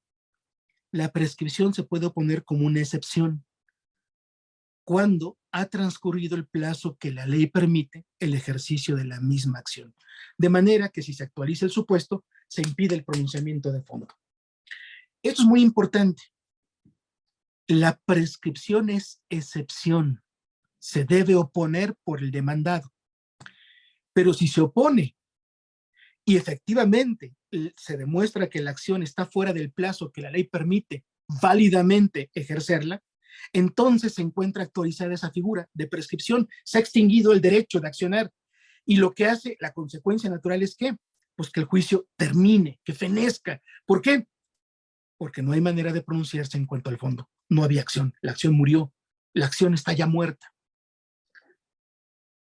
la prescripción se puede oponer como una excepción cuando ha transcurrido el plazo que la ley permite el ejercicio de la misma acción. De manera que si se actualiza el supuesto, se impide el pronunciamiento de fondo. Esto es muy importante. La prescripción es excepción. Se debe oponer por el demandado. Pero si se opone y efectivamente se demuestra que la acción está fuera del plazo que la ley permite válidamente ejercerla, entonces se encuentra actualizada esa figura de prescripción, se ha extinguido el derecho de accionar y lo que hace la consecuencia natural es que, pues que el juicio termine, que fenezca. ¿Por qué? Porque no hay manera de pronunciarse en cuanto al fondo. No había acción, la acción murió, la acción está ya muerta.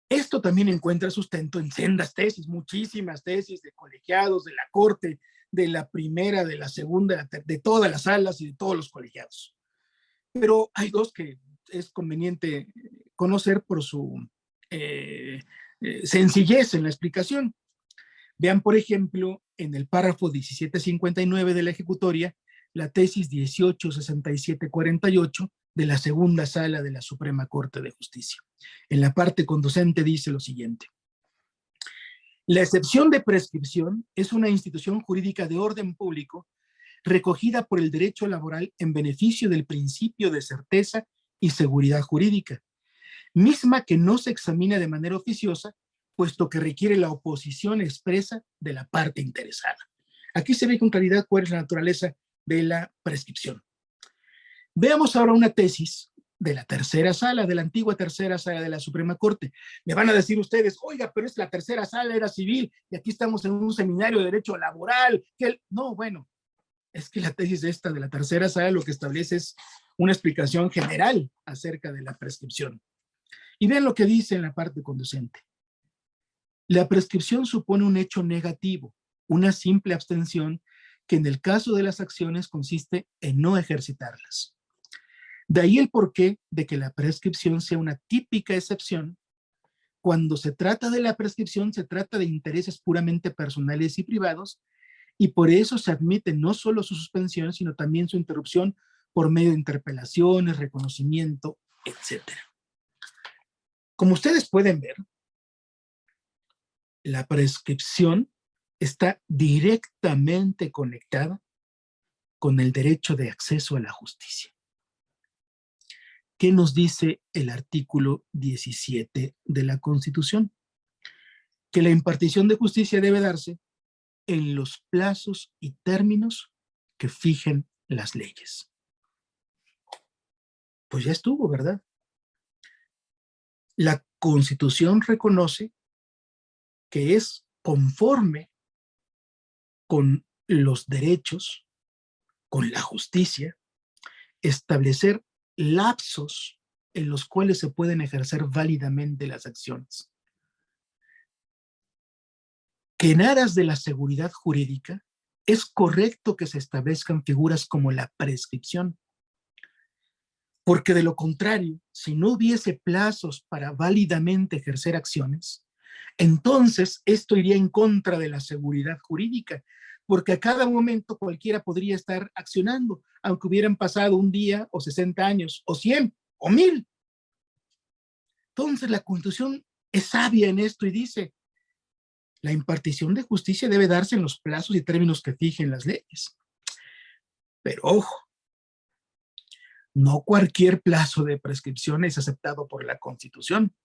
Esto también encuentra sustento en sendas tesis, muchísimas tesis de colegiados, de la corte, de la primera, de la segunda, de todas las salas y de todos los colegiados. Pero hay dos que es conveniente conocer por su sencillez en la explicación. Vean, por ejemplo, en el párrafo 1759 de la ejecutoria, la tesis 186748 de la segunda sala de la Suprema Corte de Justicia. En la parte conducente dice lo siguiente. La excepción de prescripción es una institución jurídica de orden público recogida por el derecho laboral en beneficio del principio de certeza y seguridad jurídica, misma que no se examina de manera oficiosa, puesto que requiere la oposición expresa de la parte interesada. Aquí se ve con claridad cuál es la naturaleza de la prescripción. Veamos ahora una tesis de la tercera sala, de la antigua tercera sala de la Suprema Corte. Me van a decir ustedes, oiga, pero es la tercera sala, era civil, y aquí estamos en un seminario de derecho laboral. No, bueno, es que la tesis esta de la tercera sala lo que establece es una explicación general acerca de la prescripción. Y vean lo que dice en la parte conducente. La prescripción supone un hecho negativo, una simple abstención que en el caso de las acciones consiste en no ejercitarlas. De ahí el porqué de que la prescripción sea una típica excepción. Cuando se trata de la prescripción, se trata de intereses puramente personales y privados, y por eso se admite no solo su suspensión, sino también su interrupción por medio de interpelaciones, reconocimiento, etc. Como ustedes pueden ver, la prescripción está directamente conectada con el derecho de acceso a la justicia. ¿Qué nos dice el artículo 17 de la Constitución? Que la impartición de justicia debe darse en los plazos y términos que fijen las leyes. Pues ya estuvo, ¿verdad? La Constitución reconoce que es conforme con los derechos, con la justicia, establecer lapsos en los cuales se pueden ejercer válidamente las acciones. Que en aras de la seguridad jurídica es correcto que se establezcan figuras como la prescripción, porque de lo contrario, si no hubiese plazos para válidamente ejercer acciones, entonces esto iría en contra de la seguridad jurídica, porque a cada momento cualquiera podría estar accionando, aunque hubieran pasado un día o 60 años o 100 o 1000. Entonces la Constitución es sabia en esto y dice, La impartición de justicia debe darse en los plazos y términos que fijen las leyes. Pero ojo, no cualquier plazo de prescripción es aceptado por la Constitución.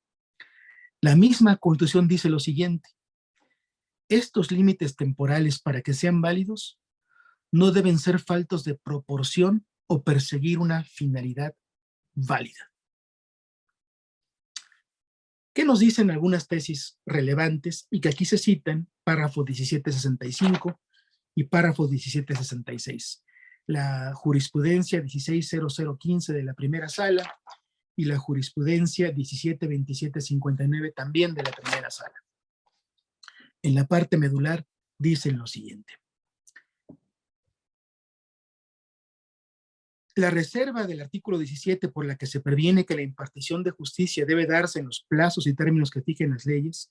La misma Constitución dice lo siguiente: estos límites temporales, para que sean válidos, no deben ser faltos de proporción o perseguir una finalidad válida. ¿Qué nos dicen algunas tesis relevantes y que aquí se citan? Párrafo 1765 y párrafo 1766. La jurisprudencia 160015 de la primera sala y la jurisprudencia 172759 también de la primera sala. En la parte medular dicen lo siguiente: la reserva del artículo 17 por la que se previene que la impartición de justicia debe darse en los plazos y términos que fijen las leyes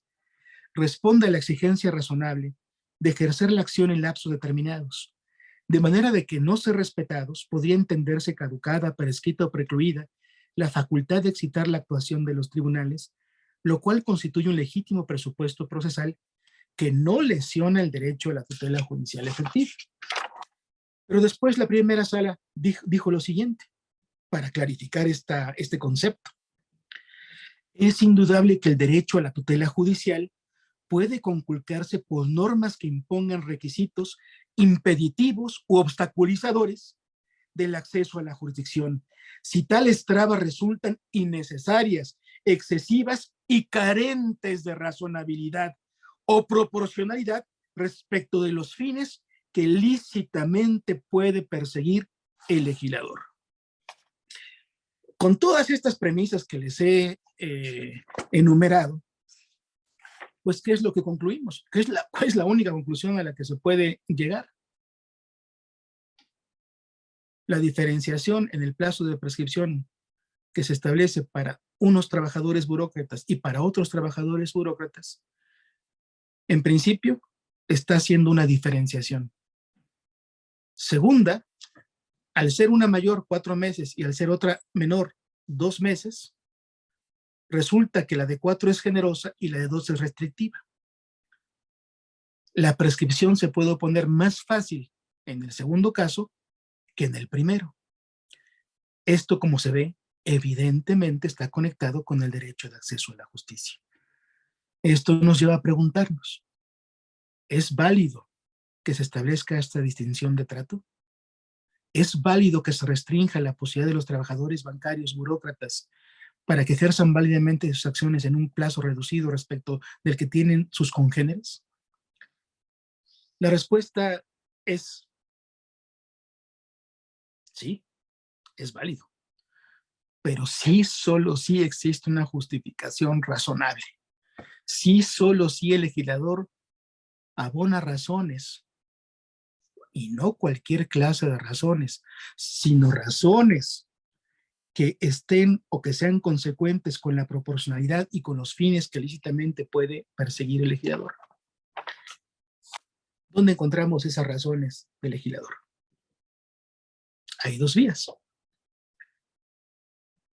responde a la exigencia razonable de ejercer la acción en lapsos determinados, de manera de que, no ser respetados, podría entenderse caducada, prescrita o precluida la facultad de excitar la actuación de los tribunales, lo cual constituye un legítimo presupuesto procesal que no lesiona el derecho a la tutela judicial efectiva. Pero después la primera sala dijo lo siguiente, para clarificar este concepto: es indudable que el derecho a la tutela judicial puede conculcarse por normas que impongan requisitos impeditivos u obstaculizadores del acceso a la jurisdicción, si tales trabas resultan innecesarias, excesivas y carentes de razonabilidad o proporcionalidad respecto de los fines que lícitamente puede perseguir el legislador. Con todas estas premisas que les he enumerado, pues, ¿qué es lo que concluimos? ¿Cuál es la única conclusión a la que se puede llegar? La diferenciación en el plazo de prescripción que se establece para unos trabajadores burócratas y para otros trabajadores burócratas, en principio, está haciendo una diferenciación. Segunda, al ser una mayor 4 meses y al ser otra menor 2 meses, resulta que la de 4 es generosa y la de 2 es restrictiva. La prescripción se puede oponer más fácil en el segundo caso que en el primero. Esto, como se ve, evidentemente está conectado con el derecho de acceso a la justicia. Esto nos lleva a preguntarnos: ¿es válido que se establezca esta distinción de trato? ¿Es válido que se restrinja la posibilidad de los trabajadores bancarios burócratas para que ejerzan válidamente sus acciones en un plazo reducido respecto del que tienen sus congéneres? La respuesta es sí, es válido, pero sí, solo sí existe una justificación razonable. Sí, solo sí el legislador abona razones, y no cualquier clase de razones, sino razones que estén o que sean consecuentes con la proporcionalidad y con los fines que lícitamente puede perseguir el legislador. ¿Dónde encontramos esas razones del legislador? Hay 2 vías.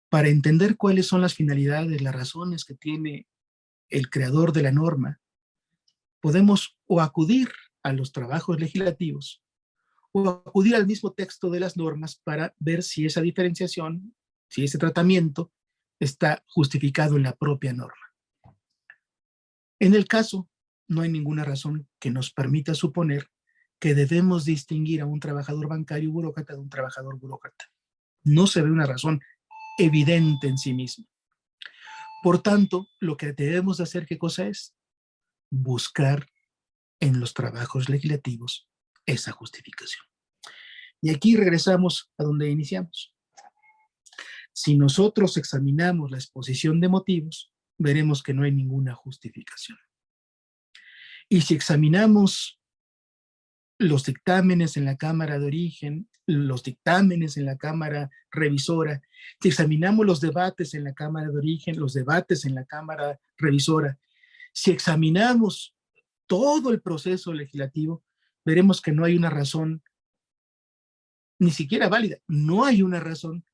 Para entender cuáles son las finalidades, las razones que tiene el creador de la norma, podemos o acudir a los trabajos legislativos o acudir al mismo texto de las normas para ver si esa diferenciación, si ese tratamiento está justificado en la propia norma. En el caso, no hay ninguna razón que nos permita suponer que debemos distinguir a un trabajador bancario burócrata de un trabajador burócrata. No se ve una razón evidente en sí misma. Por tanto, lo que debemos hacer, ¿qué cosa es? Buscar en los trabajos legislativos esa justificación. Y aquí regresamos a donde iniciamos. Si nosotros examinamos la exposición de motivos, veremos que no hay ninguna justificación. Y si examinamos los dictámenes en la Cámara de Origen, los dictámenes en la Cámara Revisora, si examinamos los debates en la Cámara de Origen, los debates en la Cámara Revisora, si examinamos todo el proceso legislativo, veremos que no hay una razón, ni siquiera válida, no hay una razón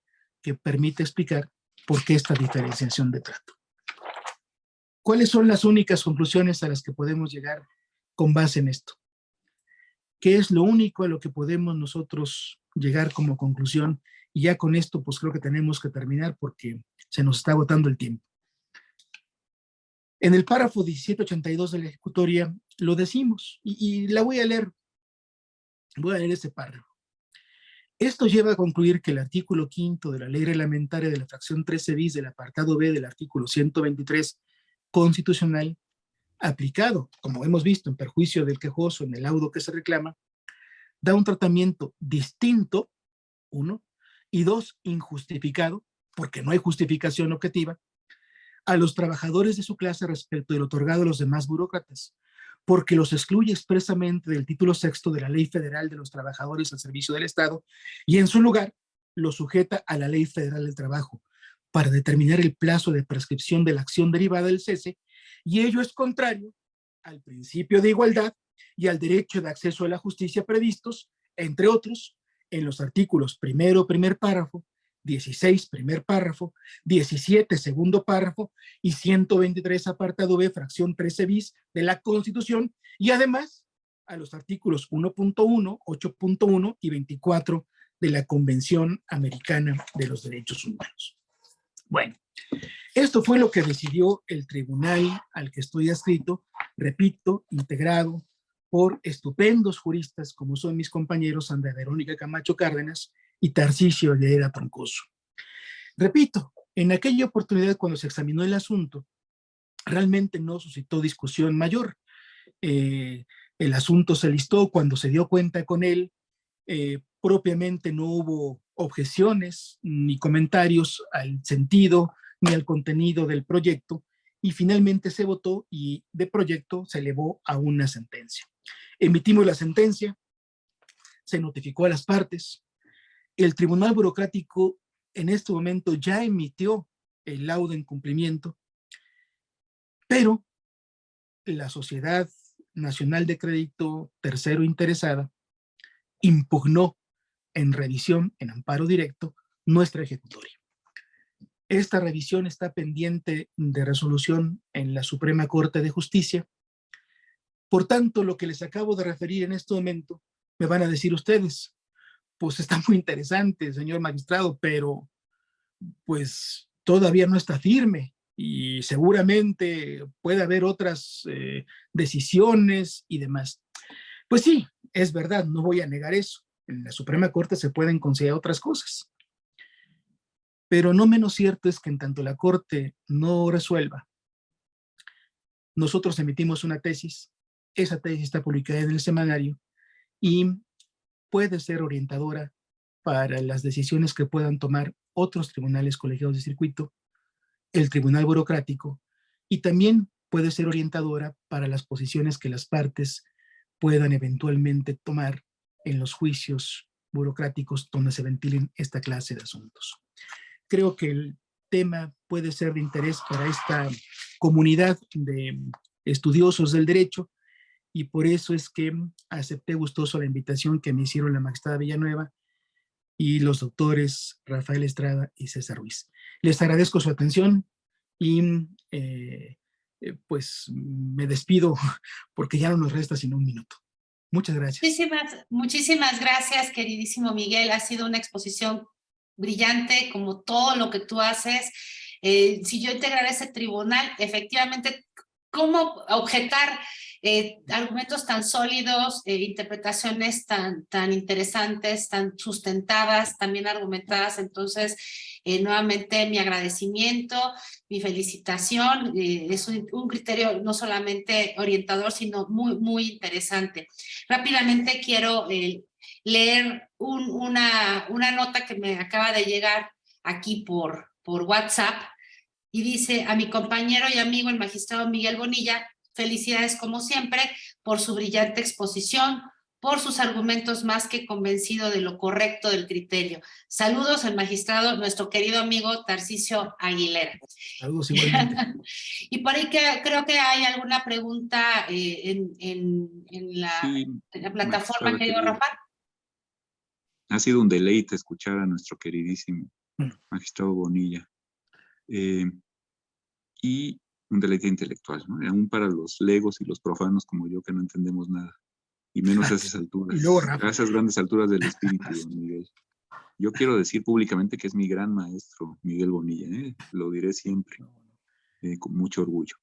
que permita explicar por qué esta diferenciación de trato. ¿Cuáles son las únicas conclusiones a las que podemos llegar con base en esto? ¿Qué es lo único a lo que podemos nosotros llegar como conclusión? Y ya con esto, pues creo que tenemos que terminar porque se nos está agotando el tiempo. En el párrafo 1782 de la ejecutoria lo decimos, y la voy a leer ese párrafo. Esto lleva a concluir que el artículo 5 de la ley reglamentaria de la fracción 13 bis del apartado B del artículo 123 constitucional, aplicado, como hemos visto, en perjuicio del quejoso en el laudo que se reclama, da un tratamiento distinto, uno, y dos, injustificado, porque no hay justificación objetiva, a los trabajadores de su clase respecto del otorgado a los demás burócratas, porque los excluye expresamente del título sexto de la Ley Federal de los Trabajadores al Servicio del Estado y en su lugar los sujeta a la Ley Federal del Trabajo para determinar el plazo de prescripción de la acción derivada del cese, y ello es contrario al principio de igualdad y al derecho de acceso a la justicia previstos, entre otros, en los artículos primero, primer párrafo, 16, primer párrafo, 17, segundo párrafo y 123, apartado B, fracción 13 bis de la Constitución, y además a los artículos 1.1, 8.1 y 24 de la Convención Americana de los Derechos Humanos. Bueno, esto fue lo que decidió el tribunal al que estoy adscrito, repito, integrado por estupendos juristas como son mis compañeros Sandra Verónica Camacho Cárdenas y Tarcisio Llera Troncoso. Repito, en aquella oportunidad cuando se examinó el asunto, realmente no suscitó discusión mayor. El asunto se listó cuando se dio cuenta con él, propiamente no hubo objeciones ni comentarios al sentido ni al contenido del proyecto, y finalmente se votó y de proyecto se elevó a una sentencia. Emitimos la sentencia, se notificó a las partes, el Tribunal Burocrático en este momento ya emitió el laudo en cumplimiento, pero la Sociedad Nacional de Crédito Tercero Interesada impugnó en revisión, en amparo directo, nuestra ejecutoria. Esta revisión está pendiente de resolución en la Suprema Corte de Justicia. Por tanto, lo que les acabo de referir en este momento, me van a decir ustedes, pues está muy interesante, señor magistrado, pero pues todavía no está firme y seguramente puede haber otras decisiones y demás. Pues sí, es verdad, no voy a negar eso. En la Suprema Corte se pueden considerar otras cosas. Pero no menos cierto es que en tanto la Corte no resuelva, nosotros emitimos una tesis, esa tesis está publicada en el semanario y puede ser orientadora para las decisiones que puedan tomar otros tribunales colegiados de circuito, el tribunal burocrático, y también puede ser orientadora para las posiciones que las partes puedan eventualmente tomar en los juicios burocráticos donde se ventilen esta clase de asuntos. Creo que el tema puede ser de interés para esta comunidad de estudiosos del derecho y por eso es que acepté gustoso la invitación que me hicieron la magistrada Villanueva y los doctores Rafael Estrada y César Ruiz. Les agradezco su atención y pues me despido porque ya no nos resta sino un minuto. Muchas gracias. Muchísimas gracias, queridísimo Miguel. Ha sido una exposición brillante, como todo lo que tú haces. Si yo integrara ese tribunal, efectivamente, ¿cómo objetar argumentos tan sólidos, interpretaciones tan interesantes, tan sustentadas, también argumentadas? Entonces, nuevamente mi agradecimiento, mi felicitación. Es un criterio no solamente orientador, sino muy interesante. Rápidamente quiero leer una nota que me acaba de llegar aquí por WhatsApp y dice: a mi compañero y amigo el magistrado Miguel Bonilla, felicidades como siempre por su brillante exposición, por sus argumentos más que convencido de lo correcto del criterio. Saludos al magistrado, nuestro querido amigo Tarcisio Aguilera. Saludos igualmente. Y por ahí creo que hay alguna pregunta en la plataforma, querido Rafa. Ha sido un deleite escuchar a nuestro queridísimo magistrado Bonilla. Y un deleite intelectual, ¿no? Aún para los legos y los profanos como yo que no entendemos nada, y menos a esas alturas, Y luego Rafa. a esas grandes alturas del espíritu, don Miguel. Yo quiero decir públicamente que es mi gran maestro, Miguel Bonilla, ¿eh? Lo diré siempre, con mucho orgullo.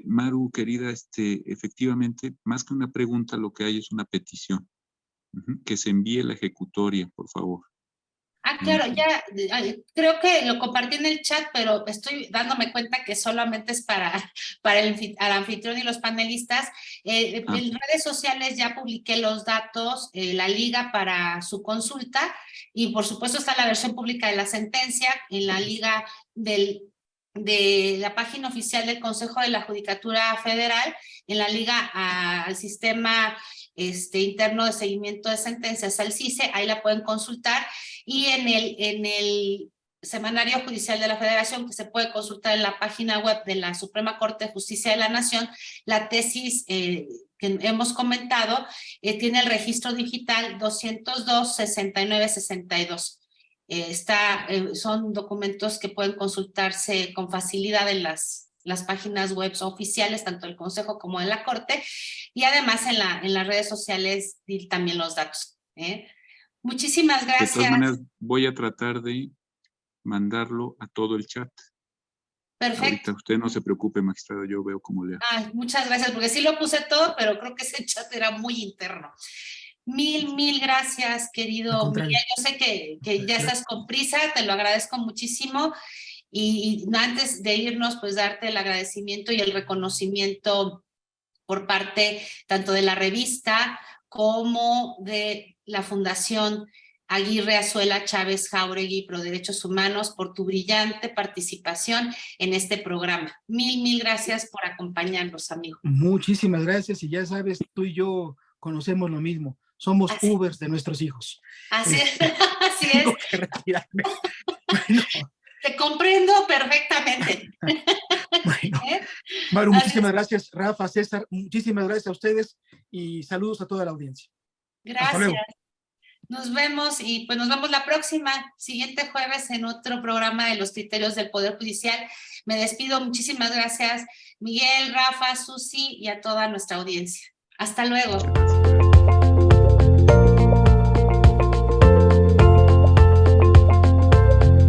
Maru, querida, efectivamente, más que una pregunta, lo que hay es una petición. Que se envíe la ejecutoria, por favor. Claro, ya creo que lo compartí en el chat, pero estoy dándome cuenta que solamente es para el anfitrión y los panelistas. En redes sociales ya publiqué los datos, la liga para su consulta, y por supuesto está la versión pública de la sentencia en la liga de la página oficial del Consejo de la Judicatura Federal, en la liga al sistema interno de seguimiento de sentencias, al CISE, ahí la pueden consultar, y en el Semanario Judicial de la Federación, que se puede consultar en la página web de la Suprema Corte de Justicia de la Nación, la tesis que hemos comentado tiene el registro digital 202-6962. Son documentos que pueden consultarse con facilidad en las páginas web oficiales, tanto del Consejo como de la Corte, y además en las redes sociales también los datos. Muchísimas gracias. De todas maneras, voy a tratar de mandarlo a todo el chat. Perfecto. Ahorita usted no se preocupe, magistrado, yo veo cómo le hago. Muchas gracias, porque sí lo puse todo, pero creo que ese chat era muy interno. Mil gracias, querido Miguel. Yo sé que ya estás con prisa, te lo agradezco muchísimo. Y antes de irnos, pues darte el agradecimiento y el reconocimiento por parte tanto de la revista como de la Fundación Aguirre Azuela Chávez Jáuregui Pro Derechos Humanos por tu brillante participación en este programa. Mil gracias por acompañarnos, amigo. Muchísimas gracias, y ya sabes, tú y yo conocemos lo mismo. Somos Ubers de nuestros hijos. Así es. Tengo que retirarme. Bueno. Te comprendo perfectamente. Bueno, Maru, muchísimas gracias. Rafa, César, muchísimas gracias a ustedes y saludos a toda la audiencia. Gracias. Nos vemos, y pues nos vemos la siguiente jueves en otro programa de los criterios del Poder Judicial. Me despido. Muchísimas gracias, Miguel, Rafa, Susi y a toda nuestra audiencia. Hasta luego.